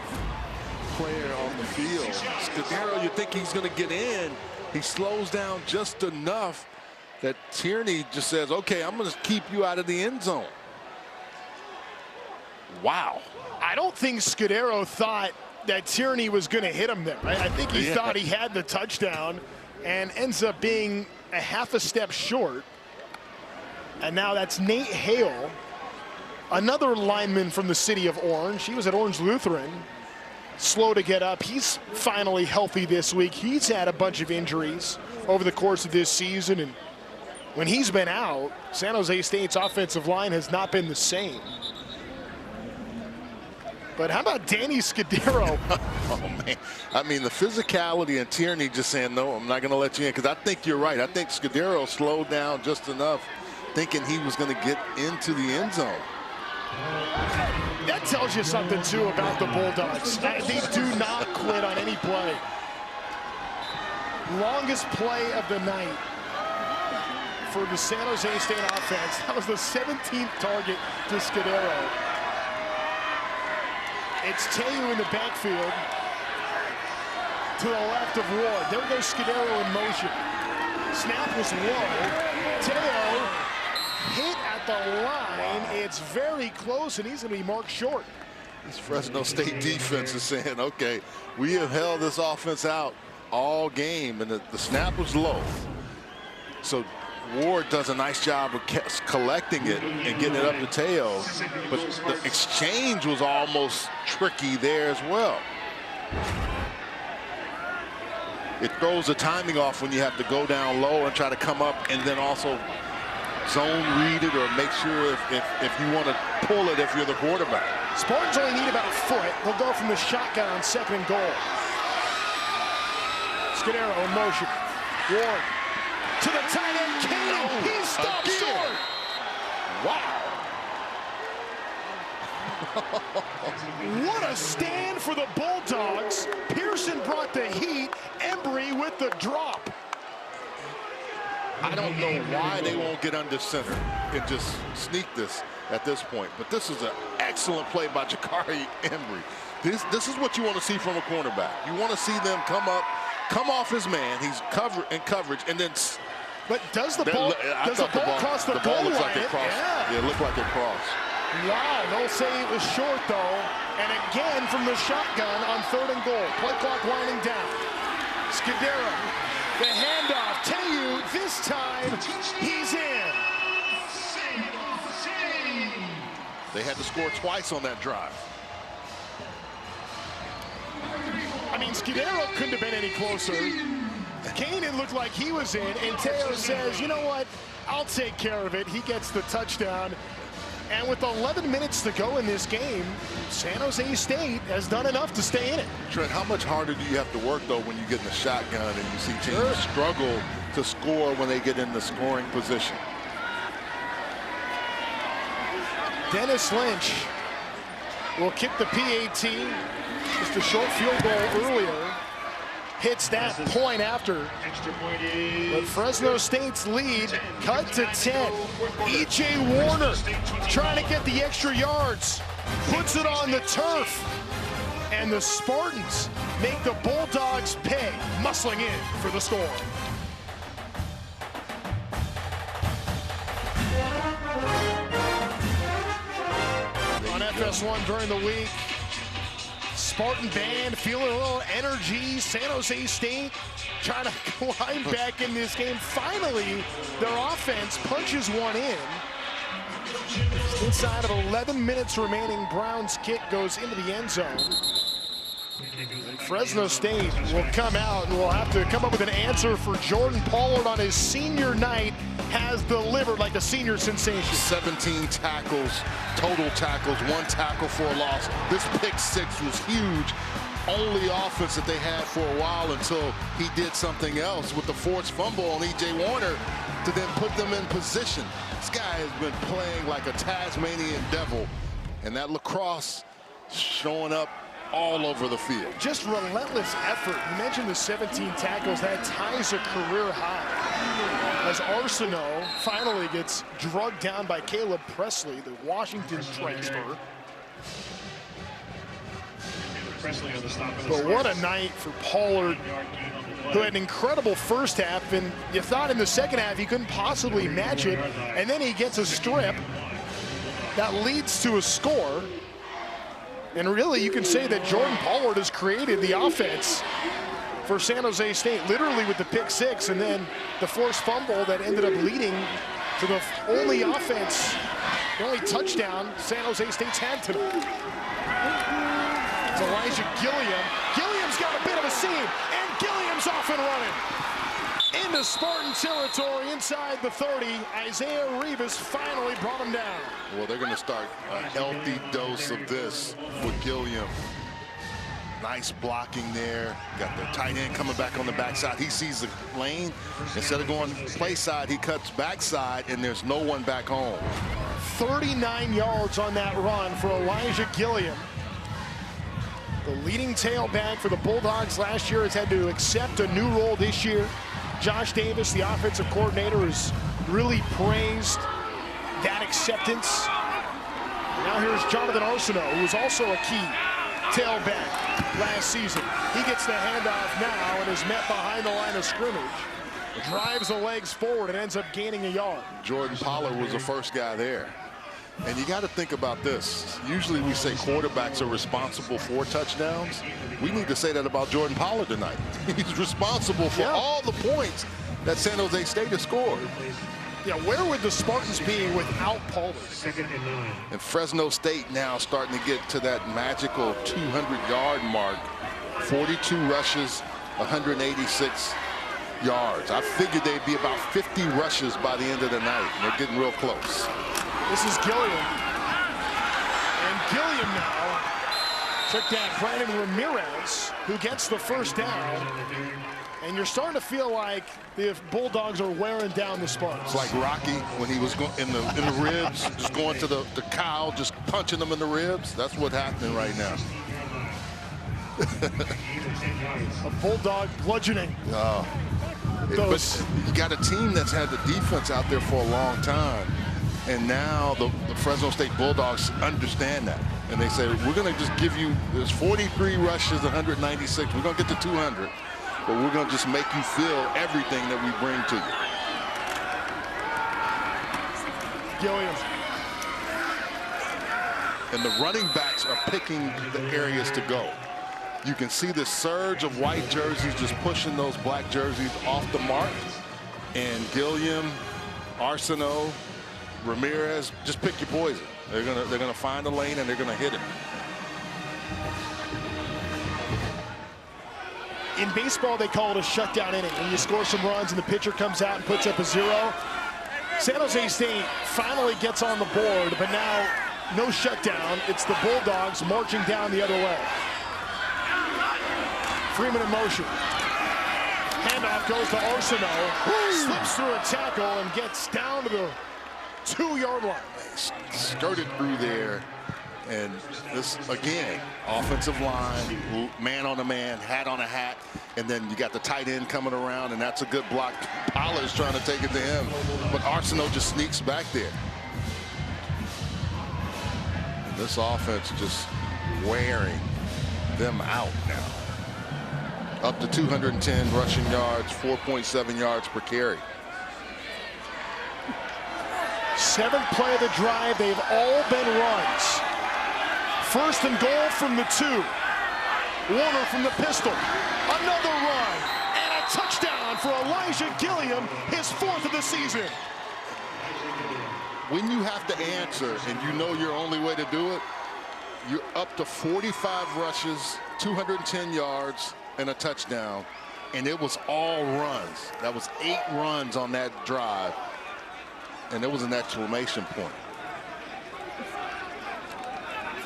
player on the field. Scudero, you think he's going to get in. He slows down just enough that Tierney just says, okay, I'm going to keep you out of the end zone. Wow. I don't think Scudero thought that Tierney was going to hit him there. I think he thought he had the touchdown and ends up being a half a step short. And now that's Nate Hale, another lineman from the city of Orange. He was at Orange Lutheran. slow to get up. He's finally healthy this week. He's had a bunch of injuries over the course of this season, and when he's been out, San Jose State's offensive line has not been the same. But how about Danny Scudero? Oh, man. I mean, the physicality and Tierney just saying, no, I'm not going to let you in, because I think you're right. I think Scudero slowed down just enough, thinking he was going to get into the end zone. That tells you something, too, about the Bulldogs. They do not quit on any play. Longest play of the night for the San Jose State offense. That was the 17th target to Scudero. It's Teyu in the backfield to the left of Ward. There goes Scudero in motion. Snap was low. Teyu hit at the line. Wow. It's very close, and he's going to be marked short. This Fresno State defense is saying, okay, we have held this offense out all game, and the snap was low. So Ward does a nice job of collecting it and getting it up to Teyu, but the exchange was almost tricky there as well. It throws the timing off when you have to go down low and try to come up and then also zone read it or make sure if you want to pull it if you're the quarterback. Spartans only need about a foot. They'll go from the shotgun on 2nd and goal. Scudero in motion. Ward to the tight end, Kane. He stops short. Wow. What a stand for the Bulldogs. Pearson brought the heat. Embry with the drop. I don't know why they won't get under center and just sneak this at this point. But this is an excellent play by Jakari Embry. This is what you want to see from a cornerback. You want to see them come up, come off his man. He's in coverage, and then. But does the ball cross the goal line? Like it crossed. Yeah, it looked like it crossed. Wow, they'll say it was short though. And again from the shotgun on 3rd and goal. Play clock winding down. Scudero, the handoff. Teyu, this time he's in. They had to score twice on that drive. I mean, Scudero couldn't have been any closer. Kanan looked like he was in, and Teyu says, you know what, I'll take care of it. He gets the touchdown. And with 11 minutes to go in this game, San Jose State has done enough to stay in it. Trent, how much harder do you have to work, though, when you get in the shotgun and you see teams struggle to score when they get in the scoring position? Dennis Lynch will kick the PAT. Just a short field goal earlier. Hits that point after. But Fresno State's lead cut to 10. E.J. Warner trying to get the extra yards. Puts it on the turf. And the Spartans make the Bulldogs pay, muscling in for the score. On FS1 during the week, Spartan band feeling a little energy. San Jose State trying to climb back in this game. Finally, their offense punches one in. Inside of 11 minutes remaining, Brown's kick goes into the end zone. And Fresno State will come out and will have to come up with an answer for Jordan Pollard on his senior night. Has delivered like a senior sensation. 17 tackles, total tackles, 1 tackle for a loss. This pick 6 was huge. Only offense that they had for a while until he did something else with the forced fumble on E.J. Warner to then put them in position. This guy has been playing like a Tasmanian devil, and that lacrosse showing up all over the field. Just relentless effort. You mentioned the 17 tackles. That ties a career high. As Arsenault finally gets drugged down by Caleb Presley, the Washington transfer. But what a night for Pollard, who had an incredible first half, and you thought in the second half he couldn't possibly match it, and then he gets a strip that leads to a score. And really, you can say that Jordan Pollard has created the offense for San Jose State, literally with the pick 6 and then the forced fumble that ended up leading to the only offense, the only touchdown San Jose State's had tonight. It's Elijah Gilliam. Gilliam's got a bit of a seam, and Gilliam's off and running. Into Spartan territory inside the 30. Isaiah Rivas finally brought him down. Well, they're going to start a healthy dose of this with Gilliam. Nice blocking there. Got the tight end coming back on the backside. He sees the lane. Instead of going play side, he cuts backside, and there's no one back home. 39 yards on that run for Elijah Gilliam. The leading tailback for the Bulldogs last year has had to accept a new role this year. Josh Davis, the offensive coordinator, has really praised that acceptance. Now here's Jonathan Arsenault, who was also a key tailback last season. He gets the handoff now and is met behind the line of scrimmage. Drives the legs forward and ends up gaining a yard. Jordan Pollard was the first guy there. And you got to think about this. Usually we say quarterbacks are responsible for touchdowns. We need to say that about Jordan Pollard tonight. He's responsible for all the points that San Jose State has scored. Yeah, where would the Spartans be without Pollard? And Fresno State now starting to get to that magical 200-yard mark. 42 rushes, 186 yards. I figured they'd be about 50 rushes by the end of the night, and they're getting real close. This is Gilliam. And Gilliam now took down Brandon Ramirez, who gets the first down. And you're starting to feel like the Bulldogs are wearing down the Spartans. It's like Rocky when he was in the ribs, just going to the cow, just punching them in the ribs. That's what's happening right now. A Bulldog bludgeoning. But you got a team that's had the defense out there for a long time. And now the Fresno State Bulldogs understand that. And they say, we're going to just give you, there's 43 rushes, 196. We're going to get to 200. But we're going to just make you feel everything that we bring to you. Gilliam. And the running backs are picking the areas to go. You can see the surge of white jerseys just pushing those black jerseys off the mark. And Gilliam, Arsenault, Ramirez, just pick your poison. They're gonna find a lane and they're gonna hit it. In baseball, they call it a shutdown inning. When you score some runs and the pitcher comes out and puts up a 0. San Jose State finally gets on the board, but now no shutdown. It's the Bulldogs marching down the other way. Freeman in motion. Handoff goes to Arsenault. Slips through a tackle and gets down to the 2-yard line. Skirted through there. And this, again, offensive line, man on a man, hat on a hat. And then you got the tight end coming around, and that's a good block. Pollard's trying to take it to him. But Arsenault just sneaks back there. And this offense just wearing them out now. Up to 210 rushing yards, 4.7 yards per carry. 7th play of the drive, they've all been runs. First and goal from the 2. Warner from the pistol. Another run. And a touchdown for Elijah Gilliam, his 4th of the season. When you have to answer and you know your only way to do it, you're up to 45 rushes, 210 yards, and a touchdown. And it was all runs. That was 8 runs on that drive. And it was an exclamation point.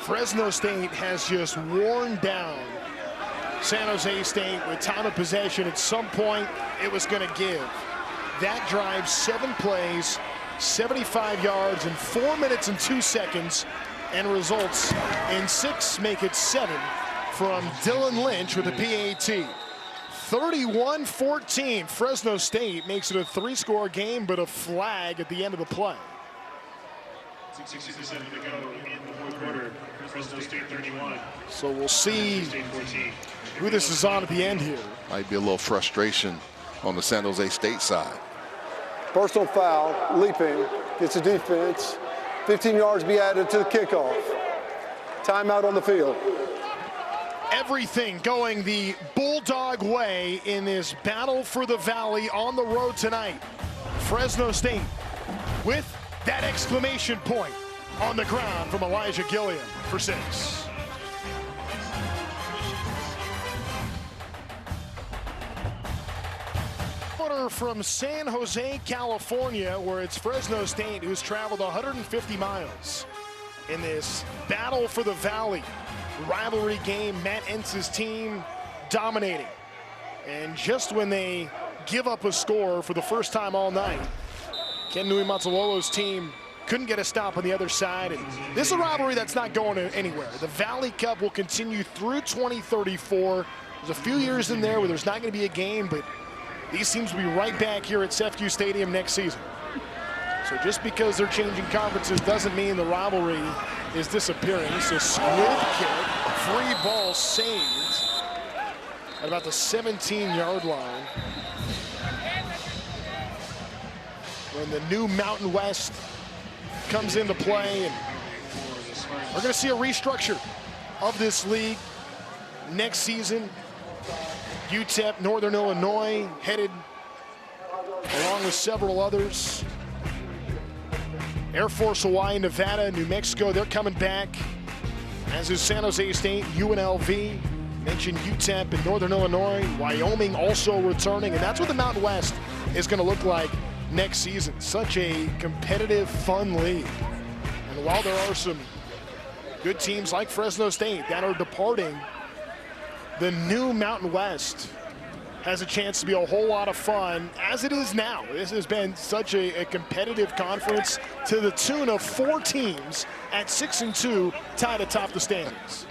Fresno State has just worn down San Jose State with time of possession. At some point, it was going to give. That drive, 7 plays, 75 yards in 4 minutes and 2 seconds, and results in 6, make it 7 from Dylan Lynch with a PAT. 31-14. Fresno State makes it a 3-score game, but a flag at the end of the play. 6:67 to go in the 4th quarter. Fresno State 31. So we'll see who this is on at the end here. Might be a little frustration on the San Jose State side. Personal foul, leaping, gets the defense. 15 yards be added to the kickoff. Timeout on the field. Everything going the Bulldog way in this battle for the Valley on the road tonight. Fresno State with that exclamation point on the ground from Elijah Gilliam for 6. Warner from San Jose, California, where it's Fresno State who's traveled 150 miles in this battle for the Valley rivalry game. Matt Entz's team dominating. And just when they give up a score for the first time all night, Ken Nui Mazzololo's team couldn't get a stop on the other side. And this is a rivalry that's not going anywhere. The Valley Cup will continue through 2034. There's a few years in there where there's not going to be a game, but these teams will be right back here at SJSU Stadium next season. So just because they're changing conferences doesn't mean the rivalry is disappearing. It's a squib kick, free ball saved at about the 17-yard line. When the new Mountain West comes into play, and we're going to see a restructure of this league next season. UTEP, Northern Illinois, headed along with several others. Air Force, Hawaii, Nevada, New Mexico, they're coming back, as is San Jose State, UNLV, mentioned UTEP in Northern Illinois, Wyoming also returning, and that's what the Mountain West is going to look like next season. Such a competitive, fun league. And while there are some good teams like Fresno State that are departing, the new Mountain West has a chance to be a whole lot of fun, as it is now. This has been such a competitive conference, to the tune of 4 teams at 6-2 tied atop the standings.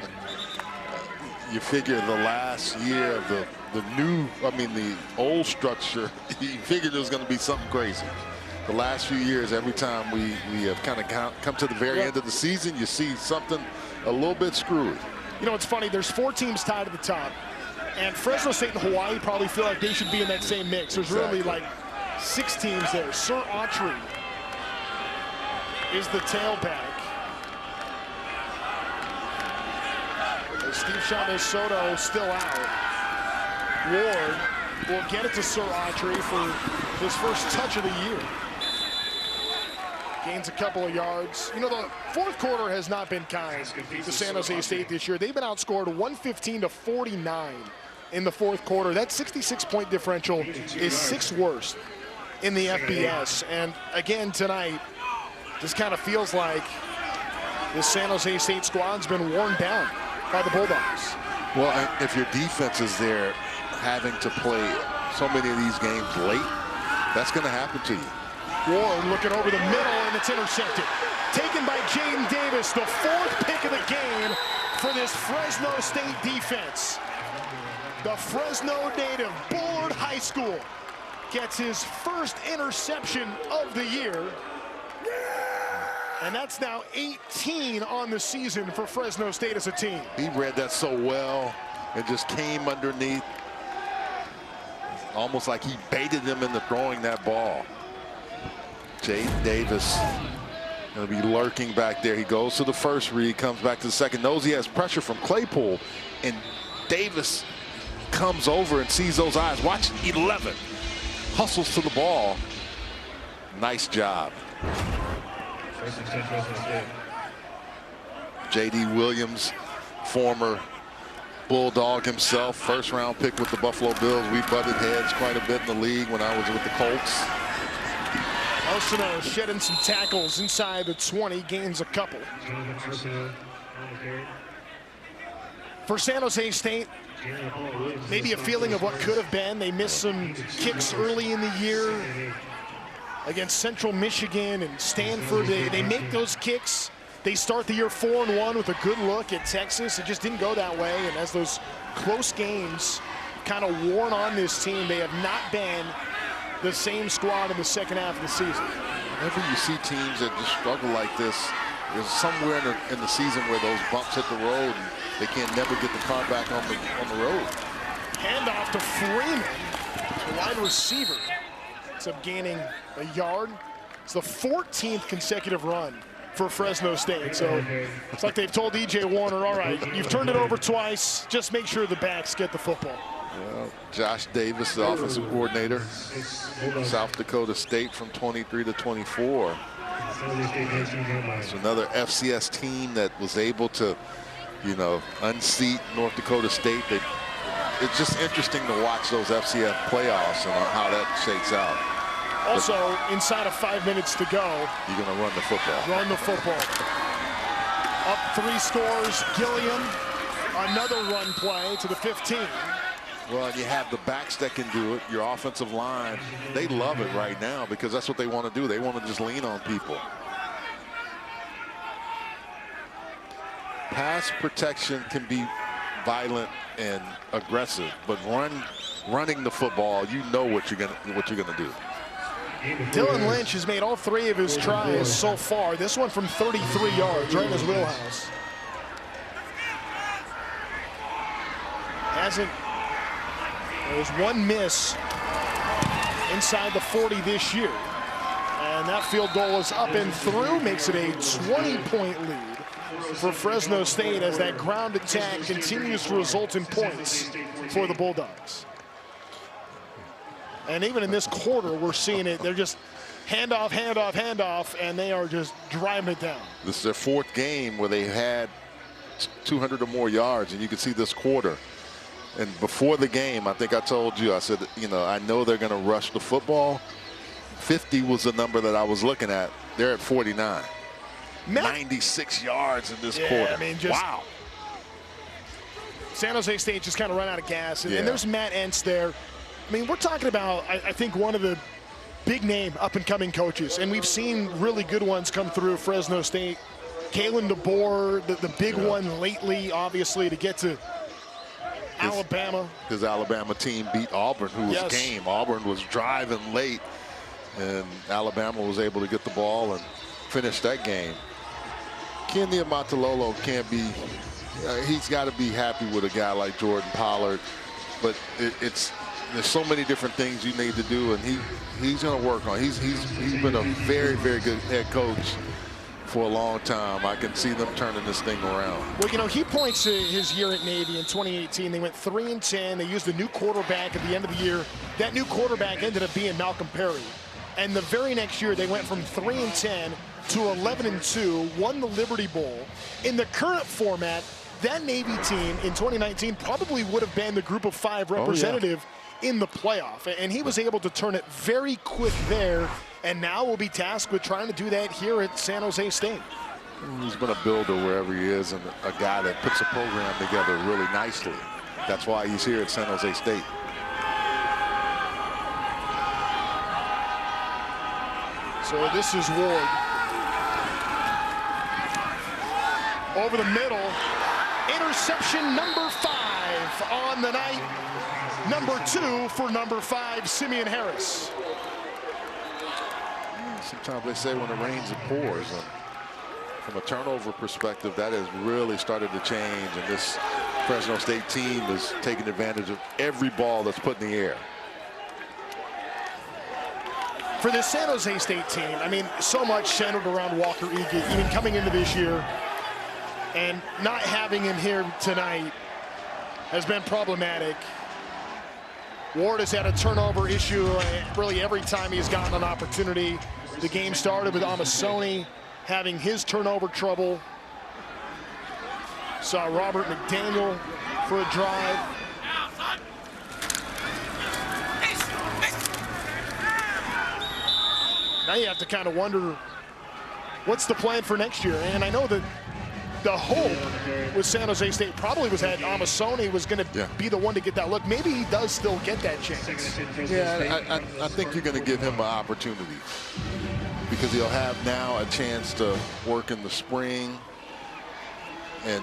You figure the last year of the old structure, you figured there was going to be something crazy. The last few years, every time we have kind of come to the very end of the season, you see something a little bit screwy. You know, it's funny, there's 4 teams tied at the top, and Fresno State and Hawaii probably feel like they should be in that same mix. There's really like 6 teams there. Sir Autry is the tailback. Steve Chavez Soto still out. Ward will get it to Sir Autry for his first touch of the year. Gains a couple of yards. You know, the fourth quarter has not been kind to San Jose State this year. They've been outscored 115-49 in the fourth quarter. That 66-point differential is 6th worst in the FBS. And again tonight, this kind of feels like this San Jose State squad's been worn down by the Bulldogs. Well, if your defense is there having to play so many of these games late, that's going to happen to you. Ward looking over the middle, and it's intercepted. Taken by Jaden Davis, the 4th pick of the game for this Fresno State defense. The Fresno native, Bullard High School, gets his first interception of the year. And that's now 18 on the season for Fresno State as a team. He read that so well and just came underneath. Almost like he baited him into throwing that ball. Jaden Davis going to be lurking back there. He goes to the first read, comes back to the second. Knows he has pressure from Claypool. And Davis comes over and sees those eyes. Watch 11. Hustles to the ball. Nice job. J.D. Williams, former Bulldog himself, 1st-round pick with the Buffalo Bills. We butted heads quite a bit in the league when I was with the Colts. Arsenault shedding some tackles inside the 20, gains a couple. For San Jose State, maybe a feeling of what could have been. They missed some kicks early in the year against Central Michigan and Stanford. They make those kicks. They start the year 4-1 with a good look at Texas. It just didn't go that way, and as those close games kind of worn on this team, they have not been the same squad in the second half of the season. Whenever you see teams that just struggle like this, there's somewhere in the season where those bumps hit the road and they can't never get the car back on the road. Handoff to Freeman, the wide receiver. Ends up gaining a yard. It's the 14th consecutive run for Fresno State. So it's like they've told E.J. Warner, all right, you've turned it over twice, just make sure the backs get the football. Well, Josh Davis, the offensive coordinator, South Dakota State from 23 to 24. It's another FCS team that was able to, you know, unseat North Dakota State. They it's just interesting to watch those FCS playoffs and how that shakes out. Also, inside of 5 minutes to go, you're going to run the football. Run the football. Up 3 scores, Gilliam. Another run play to the 15. Well, you have the backs that can do it. Your offensive line, they love it right now because that's what they want to do. They want to just lean on people. Pass protection can be violent and aggressive, but running the football, you know what you're gonna do. Dylan Lynch has made all 3 of his tries so far. This one from 33 yards, right in his wheelhouse. There's 1 miss inside the 40 this year. And that field goal is up and through, makes it a 20-point lead for Fresno State as that ground attack continues to result in points for the Bulldogs. And even in this quarter, we're seeing it. They're just handoff, handoff, handoff, and they are just driving it down. This is their 4th game where they had 200 or more yards, and you can see this quarter. And before the game, I think I told you, I said, you know, I know they're going to rush the football. 50 was the number that I was looking at. They're at 49. 96 yards in this quarter. I mean, wow. San Jose State just kind of run out of gas. And there's Matt Entz there. I mean, we're talking about, I think, one of the big-name up-and-coming coaches. And we've seen really good ones come through Fresno State. Kalen DeBoer, the big one lately, obviously, to get to Alabama. His Alabama team beat Auburn, who was game. Auburn was driving late, and Alabama was able to get the ball and finish that game. Ken Niumatalolo can't be, he's got to be happy with a guy like Jordan Pollard, but there's so many different things you need to do, and he's going to work on. He's been a very, very good head coach for a long time. I can see them turning this thing around. Well, you know, he points to his year at Navy in 2018. They went 3-10. They used a new quarterback at the end of the year. That new quarterback ended up being Malcolm Perry. And the very next year, they went from 3-10 to 11-2, won the Liberty Bowl. In the current format, that Navy team in 2019 probably would have been the Group of 5 representative in the playoff. And he was able to turn it very quick there, and now will be tasked with trying to do that here at San Jose State. He's been a builder wherever he is, and a guy that puts a program together really nicely. That's why he's here at San Jose State. So this is Ward. Over the middle. Interception number 5 on the night. Number 2 for number 5, Simeon Harris. Sometimes they say when it rains, it pours. And from a turnover perspective, that has really started to change. And this Fresno State team is taking advantage of every ball that's put in the air. For the San Jose State team, I mean, so much centered around Walker Egan, even coming into this year, and not having him here tonight has been problematic. Ward has had a turnover issue really every time he's gotten an opportunity. The game started with Amasoni having his turnover trouble. Saw Robert McDaniel for a drive. Now you have to kind of wonder, what's the plan for next year? And I know that the hope with San Jose State probably was that Amasoni was going to be the one to get that look. Maybe he does still get that chance. Yeah, I think you're going to give him an opportunity because he'll have now a chance to work in the spring and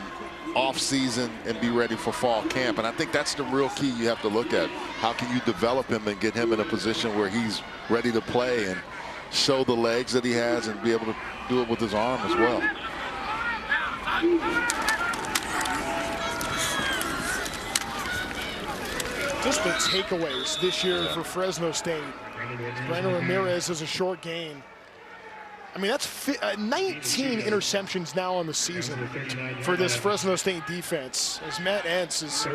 off season and be ready for fall camp. And I think that's the real key you have to look at. How can you develop him and get him in a position where he's ready to play and show the legs that he has and be able to do it with his arm as well. Just the takeaways this year for Fresno State. Brandon Ramirez is a short gain. I mean, that's 19 interceptions now on the season for this Fresno State defense. As Matt Entz is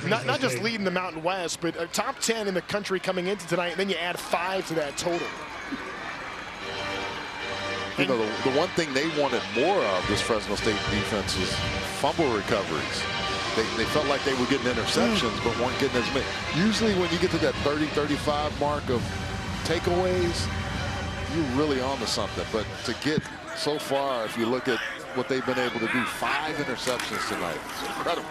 not just leading the Mountain West, but a top 10 in the country coming into tonight, and then you add 5 to that total. You know, the one thing they wanted more of, this Fresno State defense, is fumble recoveries. They felt like they were getting interceptions, but weren't getting as many. Usually when you get to that 30-35 mark of takeaways, you're really on to something. But to get so far, if you look at what they've been able to do, 5 interceptions tonight. It's incredible.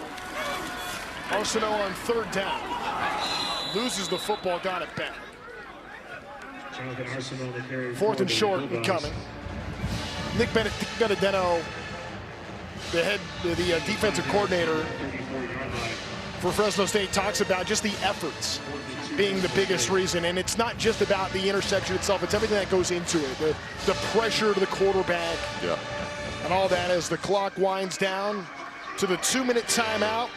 Arsenault on 3rd down. Loses the football, got it back. 4th and short coming. Nick Benedetto, the defensive coordinator for Fresno State, talks about just the efforts being the biggest reason. And it's not just about the interception itself, it's everything that goes into it. The pressure to the quarterback. Yeah. And all that as the clock winds down to the 2-minute timeout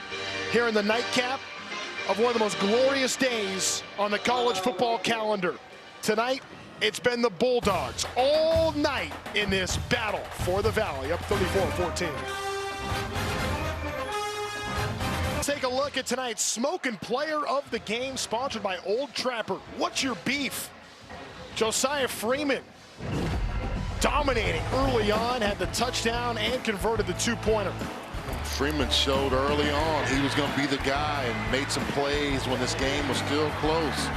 here in the nightcap of one of the most glorious days on the college football calendar. Tonight, it's been the Bulldogs all night in this battle for the Valley, up 34-14. Take a look at tonight's Smokin' Player of the Game, sponsored by Old Trapper. What's your beef? Josiah Freeman, dominating early on, had the touchdown and converted the 2-pointer. Freeman showed early on he was going to be the guy and made some plays when this game was still close.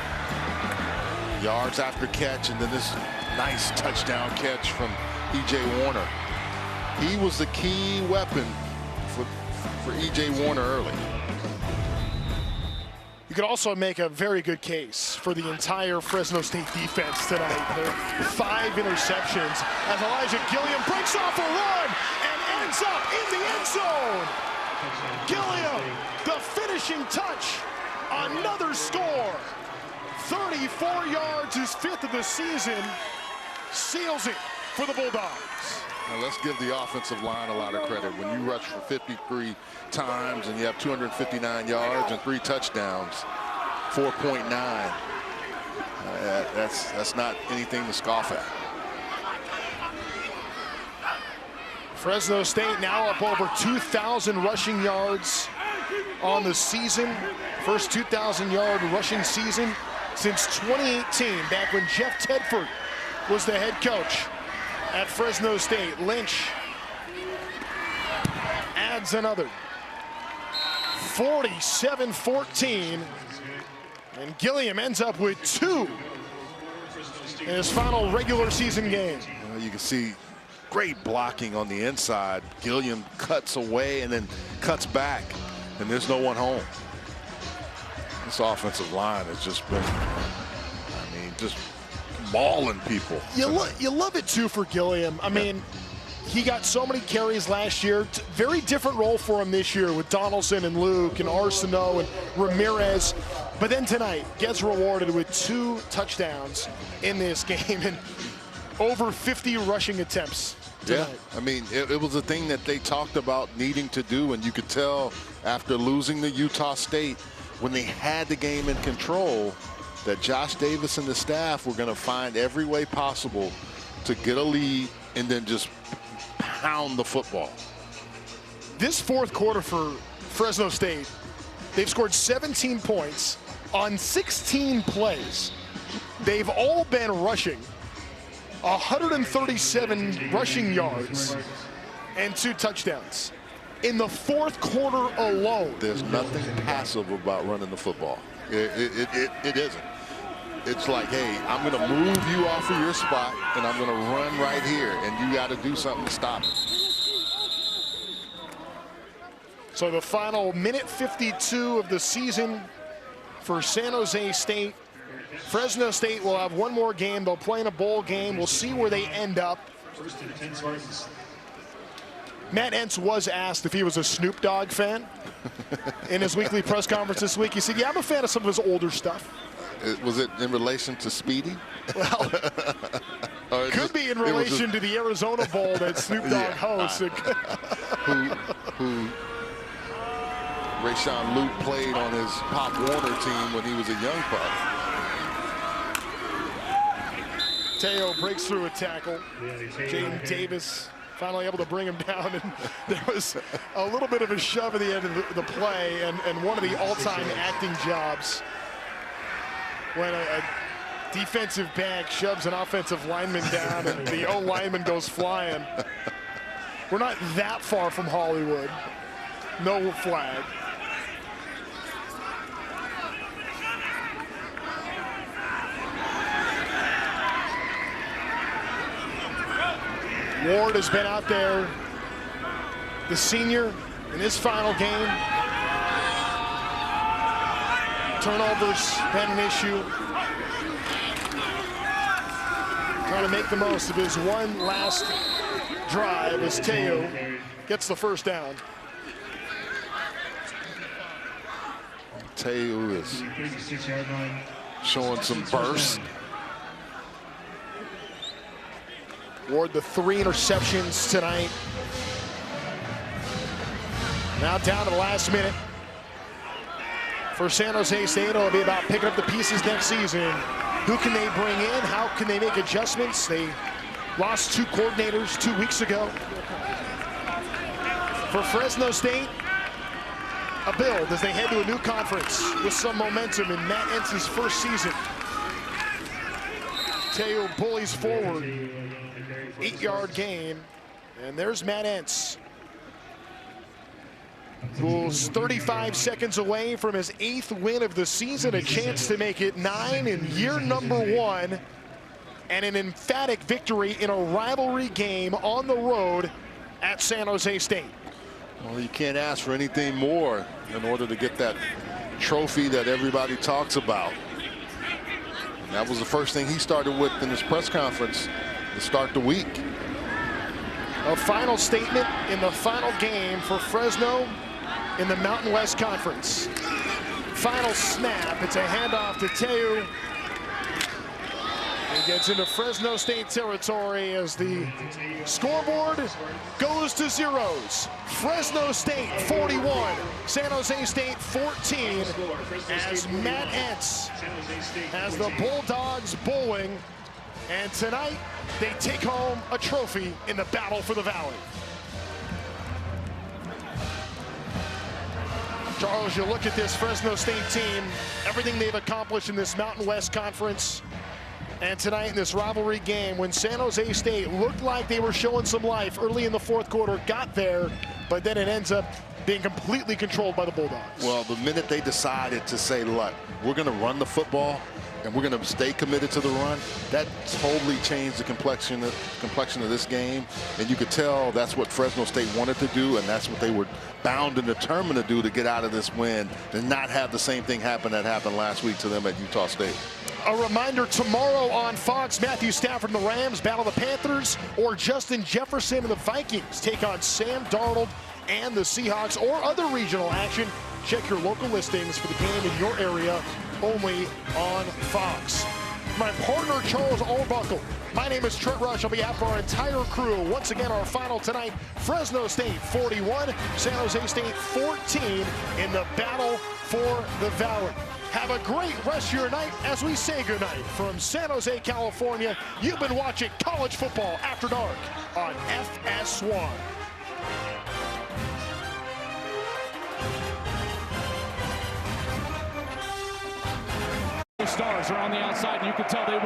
Yards after catch, and then this nice touchdown catch from E.J. Warner. He was the key weapon for E.J. Warner early. You could also make a very good case for the entire Fresno State defense tonight. There are 5 interceptions as Elijah Gilliam breaks off a run and ends up in the end zone. Gilliam, the finishing touch, another score. 34 yards, his 5th of the season, seals it for the Bulldogs. Now let's give the offensive line a lot of credit. When you rush for 53 times and you have 259 yards and 3 touchdowns, 4.9, that's not anything to scoff at. Fresno State now up over 2,000 rushing yards on the season. First 2,000-yard rushing season since 2018, back when Jeff Tedford was the head coach at Fresno State. Lynch adds another. 47-14, and Gilliam ends up with 2 in his final regular season game. You can see great blocking on the inside. Gilliam cuts away and then cuts back, and there's no one home. This offensive line has just been, I mean, just mauling people. You love it, too, for Gilliam. I mean, he got so many carries last year. Very different role for him this year with Donaldson and Luke and Arsenault and Ramirez. But then tonight, gets rewarded with 2 touchdowns in this game and over 50 rushing attempts tonight. Yeah, I mean, it was a thing that they talked about needing to do, and you could tell after losing to Utah State, when they had the game in control, that Josh Davis and the staff were going to find every way possible to get a lead and then just pound the football. This 4th quarter for Fresno State, they've scored 17 points on 16 plays. They've all been rushing. 137 rushing yards and 2 touchdowns. In the 4th quarter alone. There's nothing passive about running the football. It isn't. It's like, hey, I'm going to move you off of your spot, and I'm going to run right here, and you got to do something to stop it. So the final minute 52 of the season for San Jose State. Fresno State will have one more game. They'll play in a bowl game. We'll see where they end up. Matt Entz was asked if he was a Snoop Dogg fan in his weekly press conference this week. He said, yeah, I'm a fan of some of his older stuff. Was it in relation to Speedy? Well, could be in relation to the Arizona Bowl that Snoop Dogg hosts. Who Rayshawn Luke played on his Pop Warner team when he was a young pup. Teo breaks through a tackle. Jaden Davis finally able to bring him down, and there was a little bit of a shove at the end of the play, and one of the all-time acting jobs when a defensive back shoves an offensive lineman down and the O lineman goes flying. We're not that far from Hollywood. No flag. Ward has been out there, the senior, in his final game. Turnovers been an issue. Trying to make the most of his one last drive as Teo gets the first down. Teo is showing some burst. Ward, the 3 interceptions tonight. Now down to the last minute. For San Jose State, it'll be about picking up the pieces next season. Who can they bring in? How can they make adjustments? They lost 2 coordinators 2 weeks ago. For Fresno State, a build as they head to a new conference with some momentum in Matt Entz's first season. Teo bullies forward. 8-yard gain. And there's Matt Entz, who's 35 seconds away from his 8th win of the season, a chance to make it 9 in year number 1, and an emphatic victory in a rivalry game on the road at San Jose State. Well, you can't ask for anything more in order to get that trophy that everybody talks about. And that was the first thing he started with in his press conference to start the week. A final statement in the final game for Fresno in the Mountain West Conference. Final snap. It's a handoff to Teo. He gets into Fresno State territory as the scoreboard goes to zeros. Fresno State 41, San Jose State 14, as Matt Entz has the Bulldogs bowling. And tonight, they take home a trophy in the battle for the Valley. Charles, you look at this Fresno State team, everything they've accomplished in this Mountain West Conference, and tonight in this rivalry game, when San Jose State looked like they were showing some life early in the 4th quarter, got there, but then it ends up being completely controlled by the Bulldogs. Well, the minute they decided to say, look, we're going to run the football and we're going to stay committed to the run, that totally changed the complexion of this game. And you could tell that's what Fresno State wanted to do, and that's what they were bound and determined to do to get out of this win, and not have the same thing happen that happened last week to them at Utah State. A reminder, tomorrow on Fox, Matthew Stafford and the Rams battle the Panthers, or Justin Jefferson and the Vikings take on Sam Darnold and the Seahawks, or other regional action. Check your local listings for the game in your area, only on Fox. My partner, Charles Arbuckle. My name is Trent Rush. On behalf of our entire crew, once again, our final tonight, Fresno State 41, San Jose State 14 in the battle for the Valley. Have a great rest of your night as we say goodnight from San Jose, California. You've been watching College Football After Dark on FS1. Stars are on the outside, and you can tell they